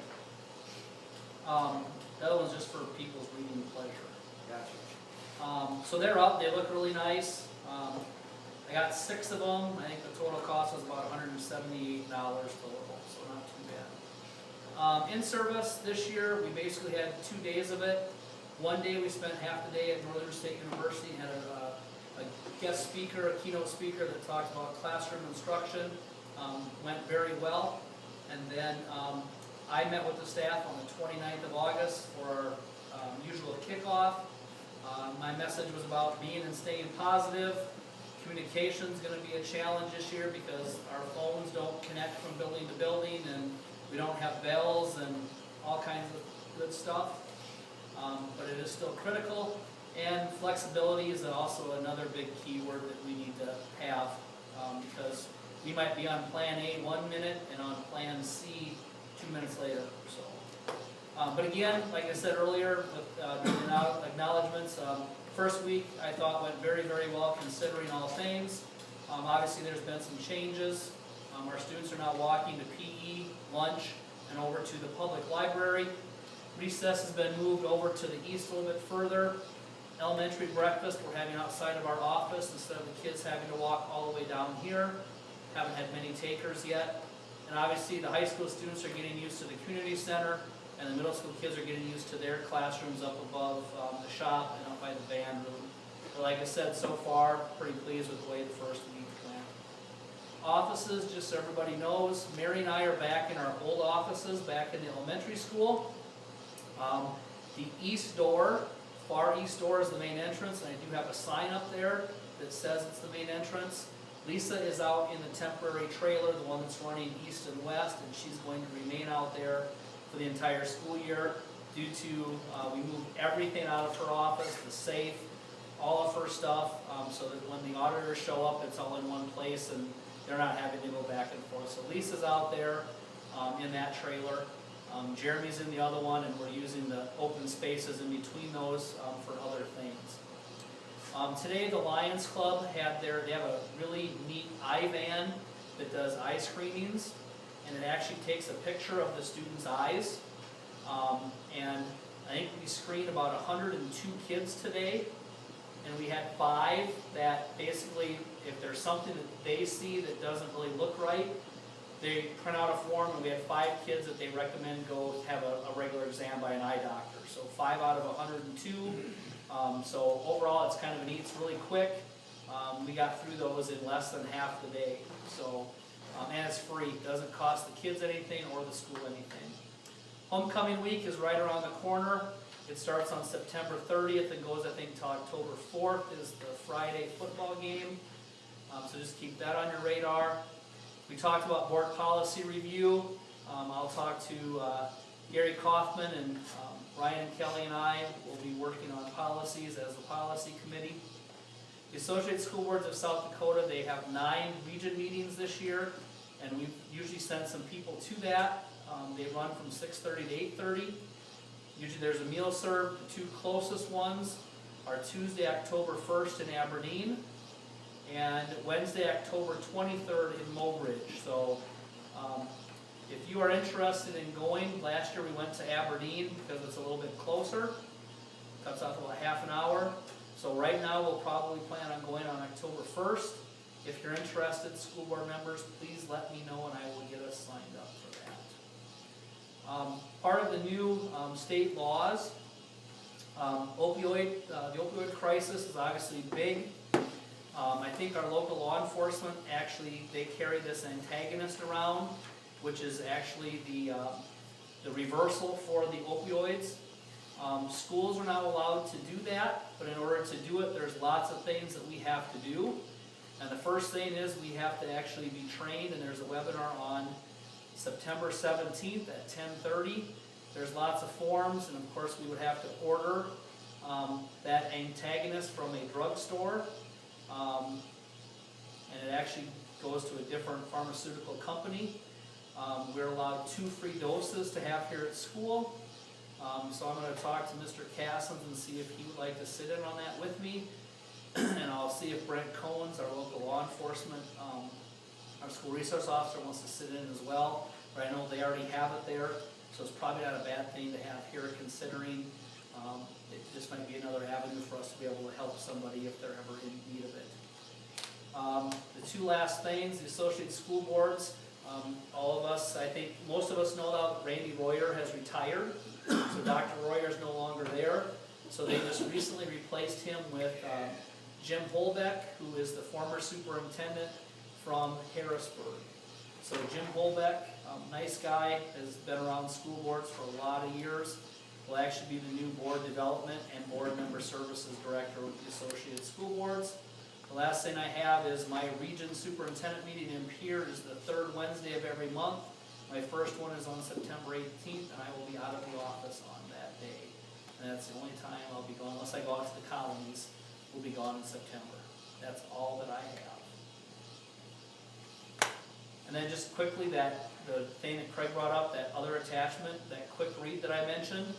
The other one's just for people's reading pleasure. gotcha. So they're up, they look really nice. I got 6 of them, I think the total cost was about $178 total, so not too bad. In service this year, we basically had 2 days of it. One day we spent half the day at Northern State University, had a guest speaker, a keynote speaker that talked about classroom instruction. Went very well. And then I met with the staff on the 29th of August for our usual kickoff. My message was about being and staying positive. Communication's going to be a challenge this year because our phones don't connect from building to building, and we don't have bells and all kinds of good stuff. But it is still critical, and flexibility is also another big keyword that we need to have, because we might be on plan A 1 minute and on plan C 2 minutes later. So. But again, like I said earlier, with the acknowledgements, first week I thought went very, very well considering all things. Obviously there's been some changes. Our students are now walking to PE, lunch, and over to the public library. Recess has been moved over to the east a little bit further. Elementary breakfast we're having outside of our office instead of the kids having to walk all the way down here. Haven't had many takers yet. And obviously the high school students are getting used to the community center, and the middle school kids are getting used to their classrooms up above the shop and up by the band room. But like I said, so far, pretty pleased with the way the first week went. Offices, just so everybody knows, Mary and I are back in our old offices, back in the elementary school. The east door, far east door is the main entrance, and I do have a sign up there that says it's the main entrance. Lisa is out in the temporary trailer, the one that's running east and west, and she's going to remain out there for the entire school year due to we moved everything out of her office, the safe, all of her stuff, so that when the auditors show up, it's all in one place and they're not having to go back and forth. So Lisa's out there in that trailer. Jeremy's in the other one, and we're using the open spaces in between those for other things. Today the Lions Club they have a really neat eye van that does eye screenings, and it actually takes a picture of the student's eyes. And I think we screened about 102 kids today, and we had 5 that basically, if there's something that they see that doesn't really look right, they print out a form, and we had 5 kids that they recommend go have a regular exam by an eye doctor. So 5 out of 102. So overall, it's kind of neat. It's really quick. We got through those in less than half the day. So, and it's free. It doesn't cost the kids anything or the school anything. Homecoming week is right around the corner. It starts on September 30th and goes, I think, to October 4th is the Friday football game. So just keep that on your radar. We talked about board policy review. I'll talk to Gary Kaufman, and Ryan Kelly and I will be working on policies as the policy committee. The Associated School Boards of South Dakota, they have 9 region meetings this year, and we usually send some people to that. They run from 6:30 to 8:30. Usually there's a meal served. The 2 closest ones are Tuesday, October 1st in Aberdeen, and Wednesday, October 23rd in Mobridge. So if you are interested in going, last year we went to Aberdeen because it's a little bit closer. Cuts off about half an hour. So right now we'll probably plan on going on October 1st. If you're interested, school board members, please let me know and I will get us signed up for that. Part of the new state laws, the opioid crisis is obviously big. I think our local law enforcement, actually, they carry this antagonist around, which is actually the reversal for the opioids. Schools are not allowed to do that, but in order to do it, there's lots of things that we have to do. And the first thing is we have to actually be trained, and there's a webinar on September 17th at 10:30. There's lots of forms, and of course we would have to order that antagonist from a drugstore. And it actually goes to a different pharmaceutical company. We're allowed 2 free doses to have here at school. So I'm going to talk to Mr. Cassins and see if he would like to sit in on that with me. And I'll see if Brent Cohen's, our local law enforcement, our school resource officer, wants to sit in as well. But I know they already have it there, so it's probably not a bad thing to have here, considering it just might be another avenue for us to be able to help somebody if they're ever in need of it. The 2 last things, the associate school boards. All of us, I think most of us know that Randy Royer has retired, so Dr. Royer is no longer there. So they just recently replaced him with Jim Holbeck, who is the former superintendent from Harrisburg. So Jim Holbeck, nice guy, has been around school boards for a lot of years, will actually be the new board development and board member services director with the associated school boards. The last thing I have is my region superintendent meeting in Pierre is the 3rd Wednesday of every month. My first one is on September 18th, and I will be out of the office on that day. And that's the only time I'll be gone, unless I go out to the colonies. We'll be gone in September. That's all that I have. And then just quickly, the thing that Craig brought up, that other attachment, that quick read that I mentioned,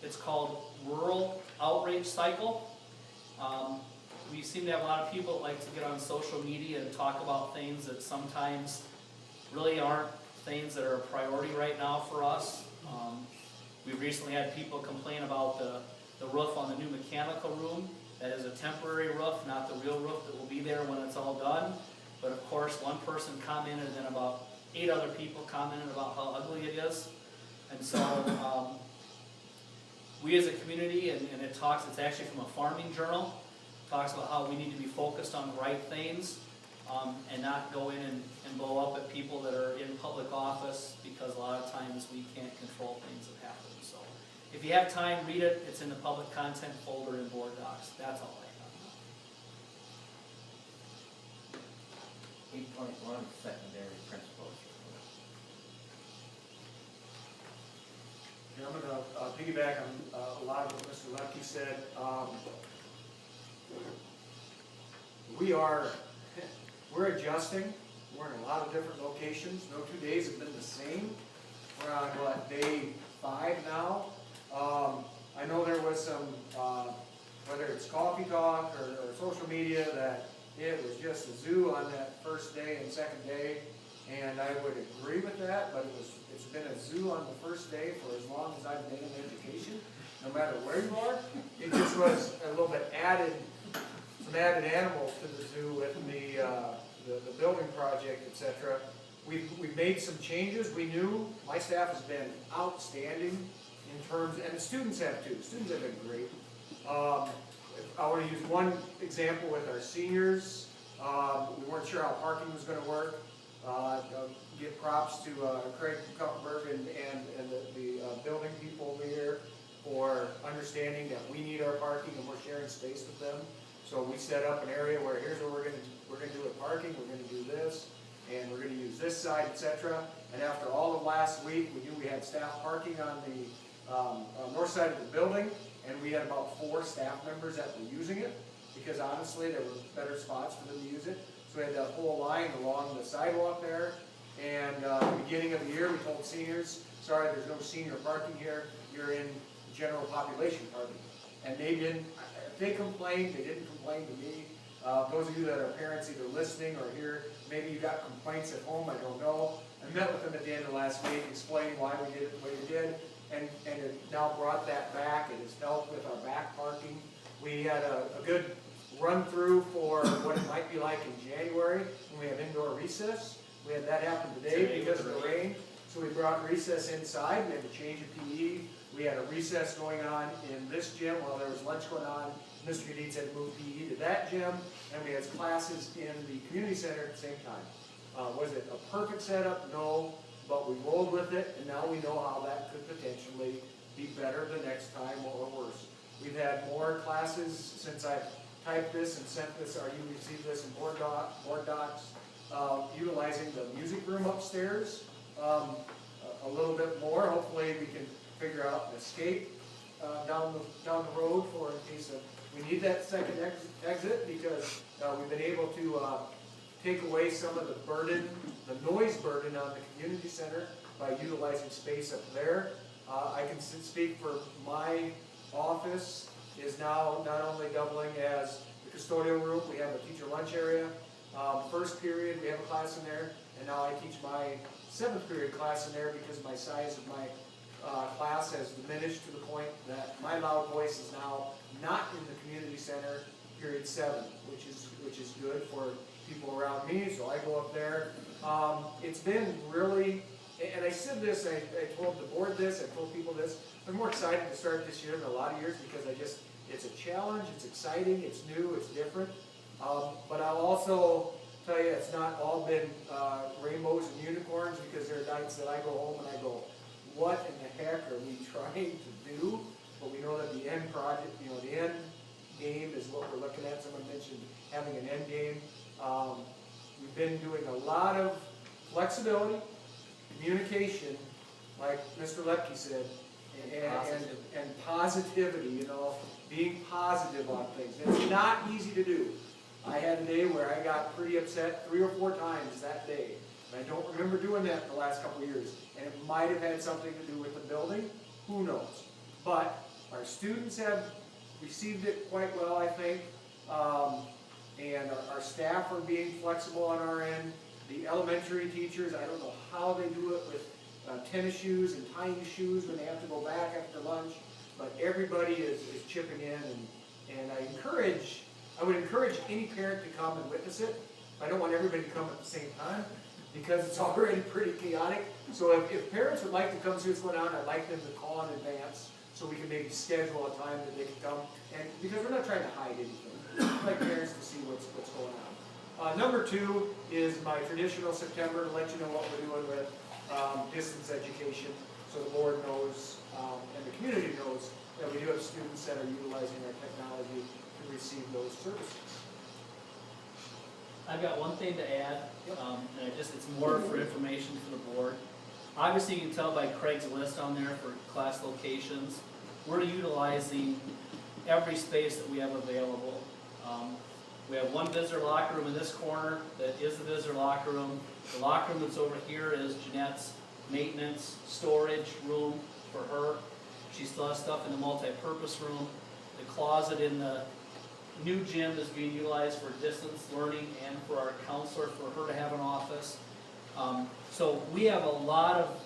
it's called Rural Outreach Cycle. We seem to have a lot of people that like to get on social media and talk about things that sometimes really aren't things that are a priority right now for us. We've recently had people complain about the roof on the new mechanical room. That is a temporary roof, not the real roof that will be there when it's all done. But of course, one person commented, and then about 8 other people commented about how ugly it is. And so we as a community, and it's actually from a farming journal, talks about how we need to be focused on the right things and not go in and blow up at people that are in public office, because a lot of times we can't control things that happen. So if you have time, read it. It's in the public content folder in board docs. That's all I have. 8.1 secondary principles. Yeah, I'm gonna piggyback on a lot of what Mr. Lepke said. We're adjusting. We're in a lot of different locations. No 2 days have been the same. We're on, day 5 now. I know there was some, whether it's coffee talk or social media, that it was just a zoo on that first day and second day. And I would agree with that, but it's been a zoo on the first day for as long as I've been in education, no matter where you are. It just was a little bit some added animals to the zoo with the building project, etc. We've made some changes. We knew my staff has been outstanding in terms, and the students have too. The students have been great. I want to use one example with our seniors. We weren't sure how parking was going to work. Give props to Craig Kuppenberg and the building people over here for understanding that we need our parking and we're sharing space with them. So we set up an area where here's what we're going to do with parking. We're going to do this, and we're going to use this side, etc. And after all of last week, we knew we had staff parking on the north side of the building, and we had about 4 staff members that were using it, because honestly there were better spots for them to use it. So we had that whole line along the sidewalk there. And at the beginning of the year, we told seniors, sorry, there's no senior parking here. You're in general population parking. And they didn't. They complained. They didn't complain to me. Those of you that are parents either listening or here, maybe you got complaints at home, I don't know. I met with them at the end of last week, explaining why we did it the way we did, and it now brought that back. It has helped with our back parking. We had a good run through for what it might be like in January when we have indoor recess. We had that happen today because of the rain. So we brought recess inside. We had to change a PE. We had a recess going on in this gym while there was lunch going on. Mr. Gaditz had to move PE to that gym, and we had classes in the community center at the same time. Was it a perfect setup? No, but we rolled with it, and now we know how that could potentially be better the next time or worse. We've had more classes since I've typed this and sent this, or you received this in board docs, utilizing the music room upstairs, a little bit more. Hopefully we can figure out an escape, down the road for in case we need that second exit, because, we've been able to, take away some of the burden, the noise burden on the community center by utilizing space up there. I can speak for my office is now not only doubling as the custodial room, we have a teacher lunch area. First period, we have a class in there, and now I teach my 7th period class in there because my size of my class has diminished to the point that my loud voice is now not in the community center, period 7, which is good for people around me, so I go up there. It's been really, and I said this, I told the board this, I told people this, I'm more excited to start this year than a lot of years because it's a challenge, it's exciting, it's new, it's different. But I'll also tell you, it's not all been rainbows and unicorns, because there are nights that I go home and I go, what in the heck are we trying to do? But we know that the end project, the end game is what we're looking at. Someone mentioned having an end game. We've been doing a lot of flexibility, communication, like Mr. Lepke said, and positivity, being positive on things. It's not easy to do. I had a day where I got pretty upset 3 or 4 times that day. And I don't remember doing that in the last couple of years. And it might have had something to do with the building. Who knows? But our students have received it quite well, I think. And our staff are being flexible on our end. The elementary teachers, I don't know how they do it with tennis shoes and tiny shoes when they have to go back after lunch. But everybody is chipping in. And I would encourage any parent to come and witness it. I don't want everybody to come at the same time, because it's already pretty chaotic. So if parents would like to come see what's going on, I'd like them to call in advance so we can maybe schedule a time that they can come. And because we're not trying to hide anything, I'd like parents to see what's going on. Number 2 is my traditional September, to let you know what we're doing with distance education, so the board knows and the community knows that we do have students that are utilizing our technology to receive those services. I've got one thing to add, and it's more for information for the board. Obviously, you can tell by Craig's list on there for class locations, we're utilizing every space that we have available. We have one visitor locker room in this corner that is the visitor locker room. The locker room that's over here is Jeanette's maintenance storage room for her. She still has stuff in the multi-purpose room. The closet in the new gym is being utilized for distance learning and for our counselor, for her to have an office. So we have a lot of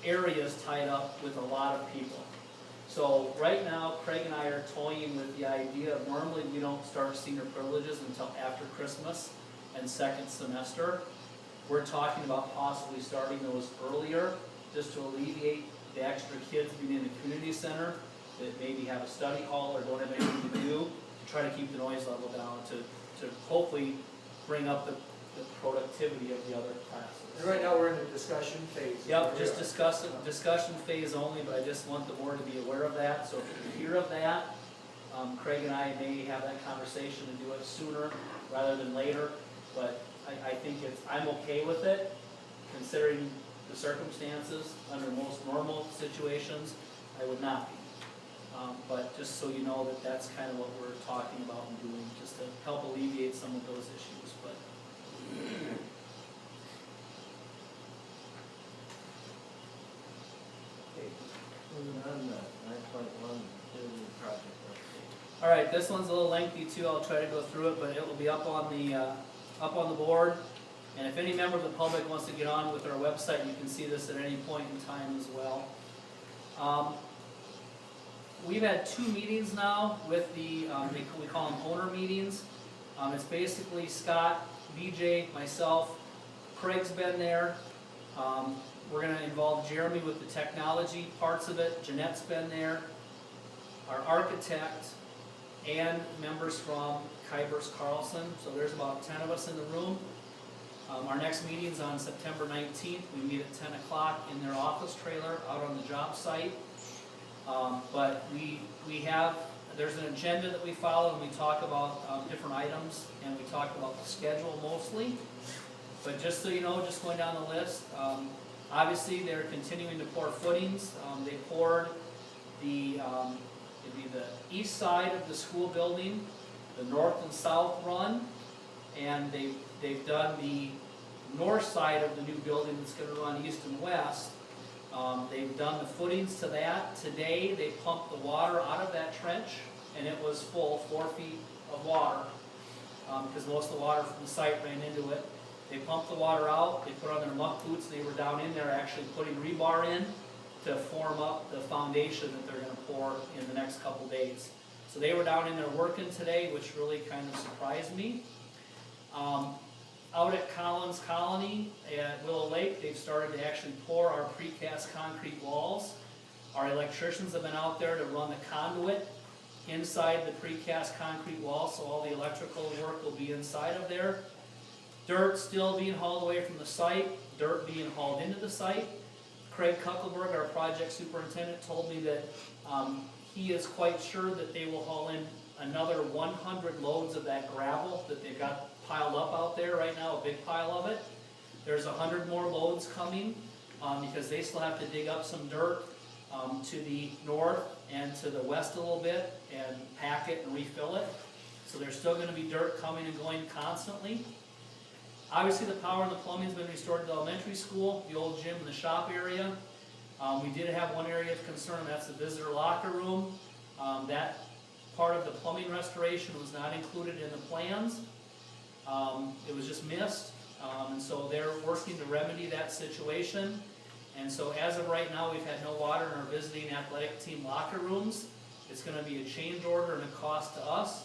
areas tied up with a lot of people. So right now, Craig and I are toying with the idea of, normally we don't start senior privileges until after Christmas and second semester. We're talking about possibly starting those earlier, just to alleviate the extra kids being in the community center that maybe have a study hall or don't have anything to do, to try to keep the noise level down, to hopefully bring up the productivity of the other classes. And right now we're in the discussion phase. Yep, just discussion phase only, but I just want the board to be aware of that. So if you hear of that, Craig and I may have that conversation and do it sooner rather than later. But I think I'm okay with it, considering the circumstances. Under most normal situations, I would not be. But just so you know that that's kind of what we're talking about and doing, just to help alleviate some of those issues. But Okay, moving on to 9.1, building project update. all right, this one's a little lengthy too. I'll try to go through it, but it will be up on the board. And if any member of the public wants to get on with our website, you can see this at any point in time as well. We've had 2 meetings now with the, we call them owner meetings. It's basically Scott, BJ, myself, Craig's been there. We're gonna involve Jeremy with the technology parts of it. Jeanette's been there. Our architect and members from Kybers Carlson. So there's about 10 of us in the room. Our next meeting's on September 19th. We meet at 10 o'clock in their office trailer out on the job site. But we have there's an agenda that we follow, and we talk about different items, and we talk about the schedule mostly. But just so you know, just going down the list, obviously they're continuing to pour footings. They poured the, it'd be the east side of the school building, the north and south run, and they've done the north side of the new building that's gonna run east and west. They've done the footings to that. Today, they pumped the water out of that trench, and it was full, 4 feet of water, because most of the water from the site ran into it. They pumped the water out, they put on their muck boots, they were down in there actually putting rebar in to form up the foundation that they're gonna pour in the next couple days. So they were down in there working today, which really kind of surprised me. Out at Collins Colony at Willow Lake, they've started to actually pour our precast concrete walls. Our electricians have been out there to run the conduit inside the precast concrete wall, so all the electrical work will be inside of there. Dirt still being hauled away from the site, dirt being hauled into the site. Craig Kuckelberg, our project superintendent, told me that he is quite sure that they will haul in another 100 loads of that gravel that they've got piled up out there right now, a big pile of it. There's 100 more loads coming because they still have to dig up some dirt to the north and to the west a little bit and pack it and refill it. So there's still going to be dirt coming and going constantly. Obviously the power and the plumbing has been restored to the elementary school, the old gym and the shop area. We did have one area of concern, that's the visitor locker room. That part of the plumbing restoration was not included in the plans. It was just missed, and so they're working to remedy that situation. And so as of right now, we've had no water in our visiting athletic team locker rooms. It's going to be a change order and a cost to us.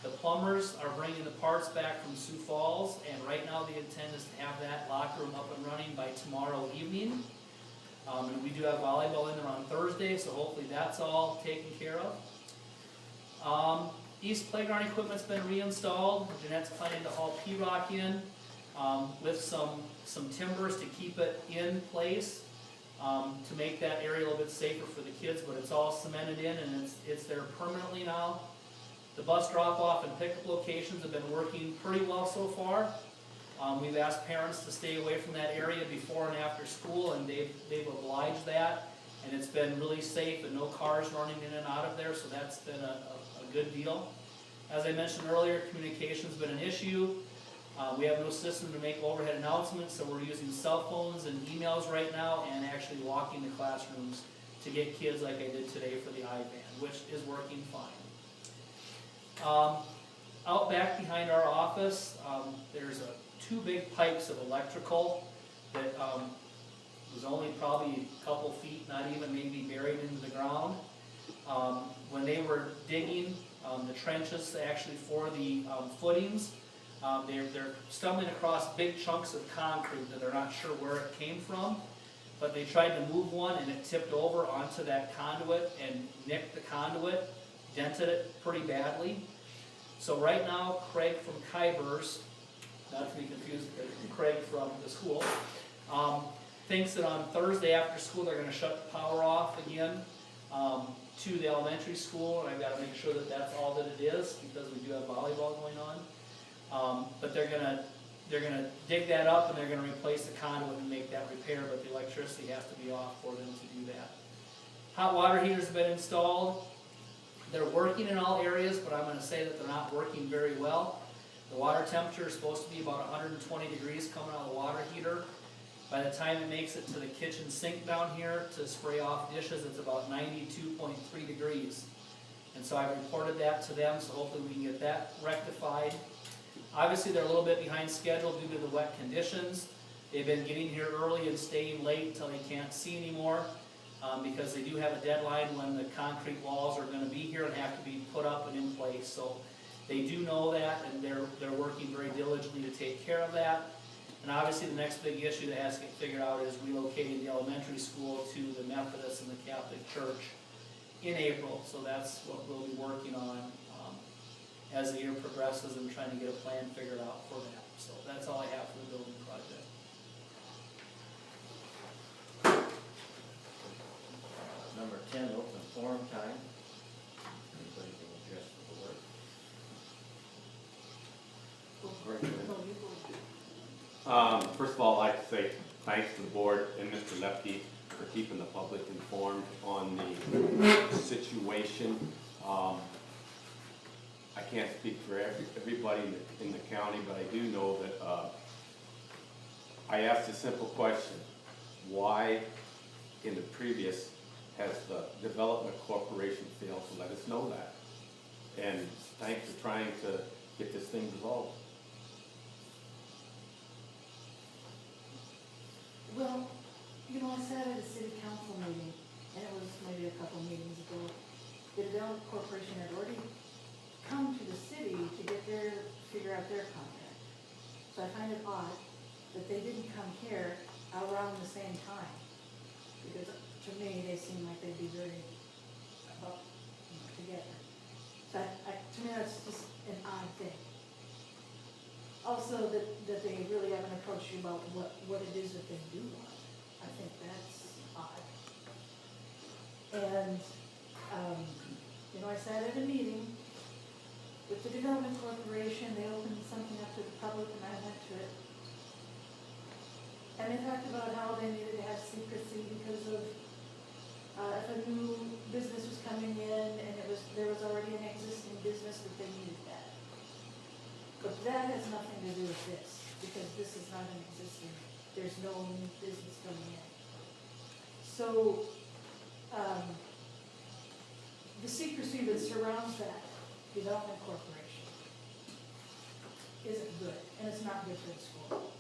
The plumbers are bringing the parts back from Sioux Falls, and right now the intent is to have that locker room up and running by tomorrow evening. And we do have volleyball in there on Thursday, so hopefully that's all taken care of. East playground equipment's been reinstalled. Jeanette's planning to haul P-rock in with some timbers to keep it in place to make that area a little bit safer for the kids, but it's all cemented in and it's there permanently now. The bus drop-off and pickup locations have been working pretty well so far. We've asked parents to stay away from that area before and after school, and they've obliged that, and it's been really safe and no cars running in and out of there, so that's been a good deal. As I mentioned earlier, communication's been an issue. We have no system to make overhead announcements, so we're using cell phones and emails right now and actually walking the classrooms to get kids like I did today for the I-band, which is working fine. Out back behind our office, there's two big pipes of electrical that was only probably a couple feet, not even maybe buried into the ground. When they were digging the trenches actually for the footings, they're stumbling across big chunks of concrete that they're not sure where it came from, but they tried to move one and it tipped over onto that conduit and nicked the conduit, dented it pretty badly. So right now, Craig from Kybers, not to be confused with Craig from the school, thinks that on Thursday after school they're going to shut the power off again to the elementary school, and I've got to make sure that that's all that it is because we do have volleyball going on. But they're gonna dig that up and they're gonna replace the conduit and make that repair, but the electricity has to be off for them to do that. Hot water heaters have been installed. They're working in all areas, but I'm gonna say that they're not working very well. The water temperature is supposed to be about 120 degrees coming out of the water heater. By the time it makes it to the kitchen sink down here to spray off dishes, it's about 92.3 degrees. And so I reported that to them, so hopefully we can get that rectified. Obviously, they're a little bit behind schedule due to the wet conditions. They've been getting here early and staying late until they can't see anymore because they do have a deadline when the concrete walls are going to be here and have to be put up and in place. So they do know that, and they're working very diligently to take care of that. And obviously, the next big issue that has to get figured out is relocating the elementary school to the Methodist and the Catholic Church in April. So that's what we'll be working on as the year progresses and trying to get a plan figured out for that. So that's all I have for the building project. Number 10, open forum time. Anybody can First of all, I'd like to say thanks to the board and Mr. Lepke for keeping the public informed on the situation. I can't speak for everybody in the county, but I do know that I asked a simple question. Why in the previous has the Development Corporation failed to let us know that? And thanks for trying to get this thing resolved. Well, you know, I sat at a city council meeting, and it was maybe a couple meetings ago. The Development Corporation had already come to the city to figure out their contract. So I find it odd that they didn't come here around the same time. Because to me, they seem like they'd be very, well, together. So to me, that's just an odd thing. Also, that they really haven't approached you about what it is that they do want. I think that's odd. And, you know, I sat at a meeting with the Development Corporation. They opened something up to the public and I went to it. And they talked about how they needed to have secrecy because of, if a new business was coming in and there was already an existing business, that they needed that. But that has nothing to do with this, because this is not an existing, there's no new business coming in. So, the secrecy that surrounds that Development Corporation isn't good, and it's not good for the school.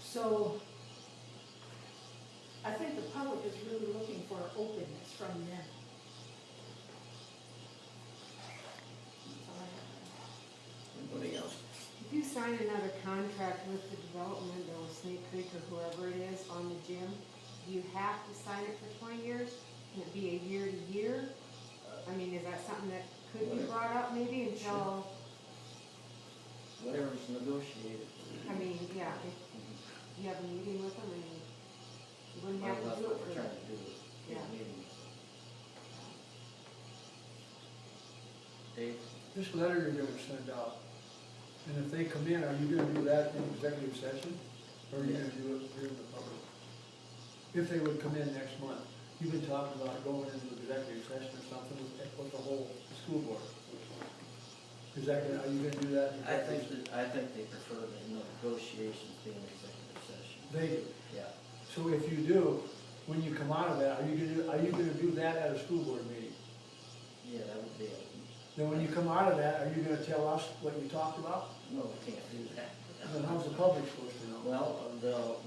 So, I think the public is really looking for openness from them. That's all I have. Anybody else? If you sign another contract with the development or with Snake Creek or whoever it is on the gym, do you have to sign it for 20 years? Can it be a year to year? I mean, is that something that could be brought up maybe until, Whatever's negotiated. I mean, yeah, if you have a meeting with them and you wouldn't have Well, to that's do what it we're for trying them. to do, is get Yeah. meetings. Dave? This letter you're gonna send out, and if they come in, are you gonna do that in executive session? Or are you gonna do it here in the public? If they would come in next month, you've been talking about going into executive session or something with the whole school board. Is that gonna, are you gonna do that in executive? I think they prefer the negotiations being executive session. They do. Yeah. So if you do, when you come out of that, are you gonna do that at a school board meeting? Yeah, that would be it. Then when you come out of that, are you gonna tell us what you talked about? No, we can't do that. Then how's the public supposed to know? Well,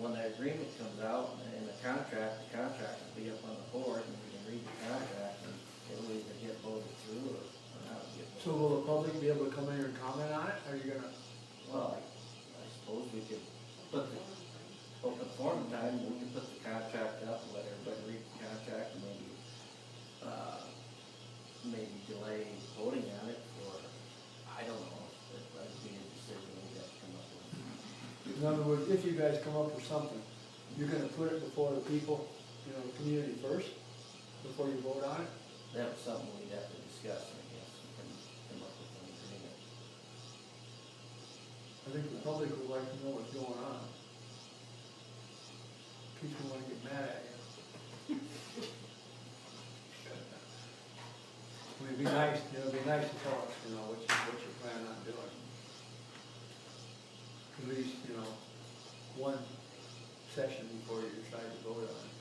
when the agreement comes out and the contract will be up on the board and we can read the contract and it'll either get voted through or not get voted. So will the public be able to come in here and comment on it? Are you gonna? Well, I suppose we could put the, open forum time, we could put the contract up, let everybody read the contract and maybe delay voting on it for, I don't know, that'd be a decision we have to come up with. In other words, if you guys come up with something, you're gonna put it before the people, you know, the community first, before you vote on it? That was something we'd have to discuss, I guess, and come up with an agreement. I think the public would like to know what's going on. In case we wanna get mad at you. It'd be nice, it'd be nice to tell us, you know, what you're planning on doing. At least, you know, one session before you decide to vote on it.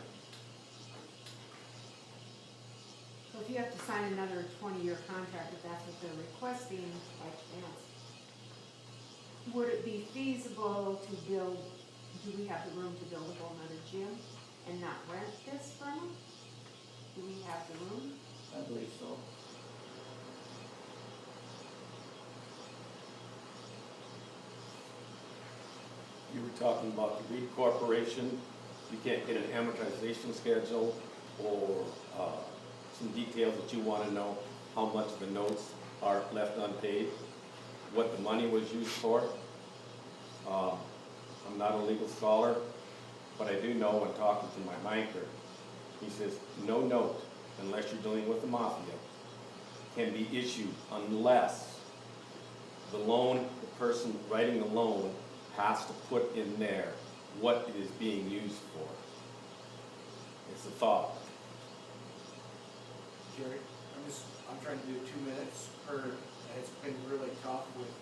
So if you have to sign another 20-year contract, if that's what they're requesting by chance, would it be feasible to build, do we have the room to build a whole nother gym and not rent this from them? Do we have the room? I believe so. You were talking about the Reed Corporation, you can't get an amortization schedule or some details that you want to know, how much of the notes are left unpaid, what the money was used for. I'm not a legal scholar, but I do know when talking to my banker, he says, no note, unless you're dealing with the mafia, can be issued unless the loan, the person writing the loan has to put in there what it is being used for. It's a thought. Jerry, I'm trying to do 2 minutes per, and it's been really tough with.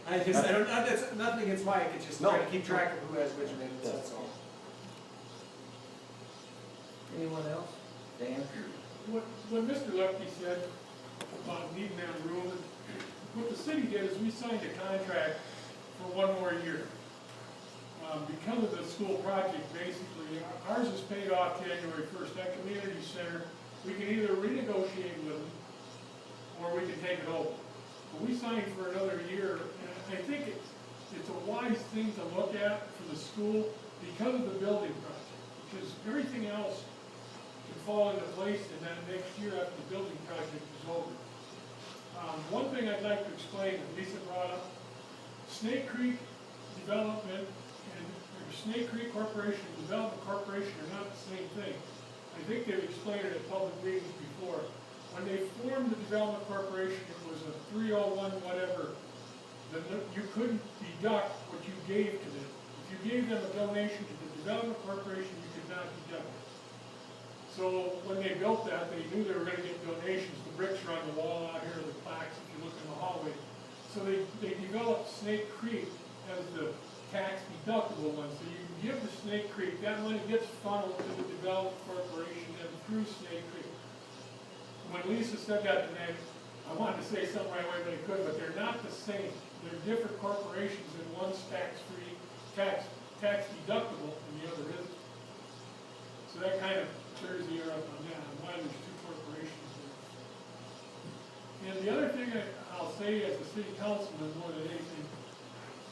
I don't, that's nothing against Mike, it's just trying to keep track of who has which minutes, that's all. Anyone else? Dan? What Mr. Lepke said about needing that room, what the city did is we signed a contract for 1 more year. Because of the school project, basically, ours is paid off January 1st. That community center, we can either renegotiate with them, or we can take it over. But we signed for another year, and I think it's a wise thing to look at for the school because of the building project. Because everything else can fall into place in that next year after the building project is over. One thing I'd like to explain that Lisa brought up, Snake Creek Development or Snake Creek Corporation and Development Corporation are not the same thing. I think they've explained it at public meetings before. When they formed the Development Corporation, it was a 301 whatever. You couldn't deduct what you gave to them. If you gave them a donation to the Development Corporation, you could not deduct it. So when they built that, they knew they were going to get donations. The bricks are on the wall out here, the plaques, if you look in the hallway. So they developed Snake Creek as the tax deductible one. So you can give to Snake Creek, that money gets funneled to the Development Corporation and through Snake Creek. When Lisa said that to me, I wanted to say something right away, but I couldn't, but they're not the same. They're different corporations, and one's tax-free, tax deductible, and the other isn't. So that kind of clears the air up on that, on why there's 2 corporations there. And the other thing I'll say as a city councilman more than anything,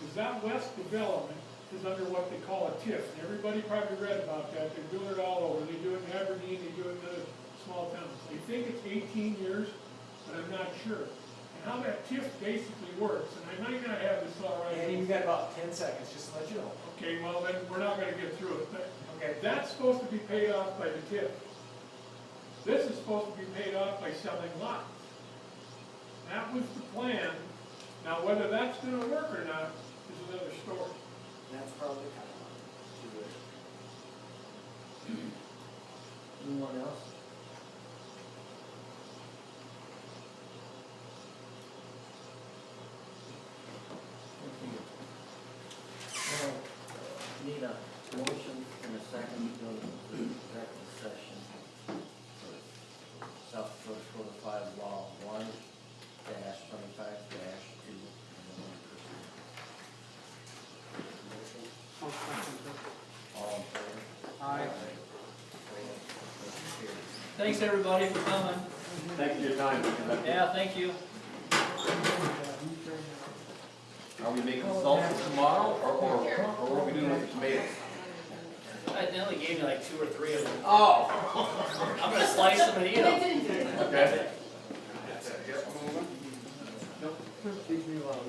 is that west development is under what they call a TIF. And everybody probably read about that. They're doing it all over. They do it in Aberdeen, they do it in other small towns. They think it's 18 years, but I'm not sure. And how that TIF basically works, and I might not have this all right. And you've got about 10 seconds, just to let you know. Okay, well then, we're not gonna get through it. But Okay. that's supposed to be paid off by the TIF. This is supposed to be paid off by selling lots. That was the plan. Now, whether that's gonna work or not is another story. That's probably kind of. Anyone else? Need a motion and a second to go into executive session for South Dakota Code of 5 Law 1-25-2. All in favor? Aye. Thanks, everybody, for coming. Thank you for your time. Yeah, thank you. Are we making salsa tomorrow, or what are we doing with the tomatoes? They only gave me like 2 or 3 of them. Oh! I'm gonna slice them and eat them. Okay. Nope. Takes me a while.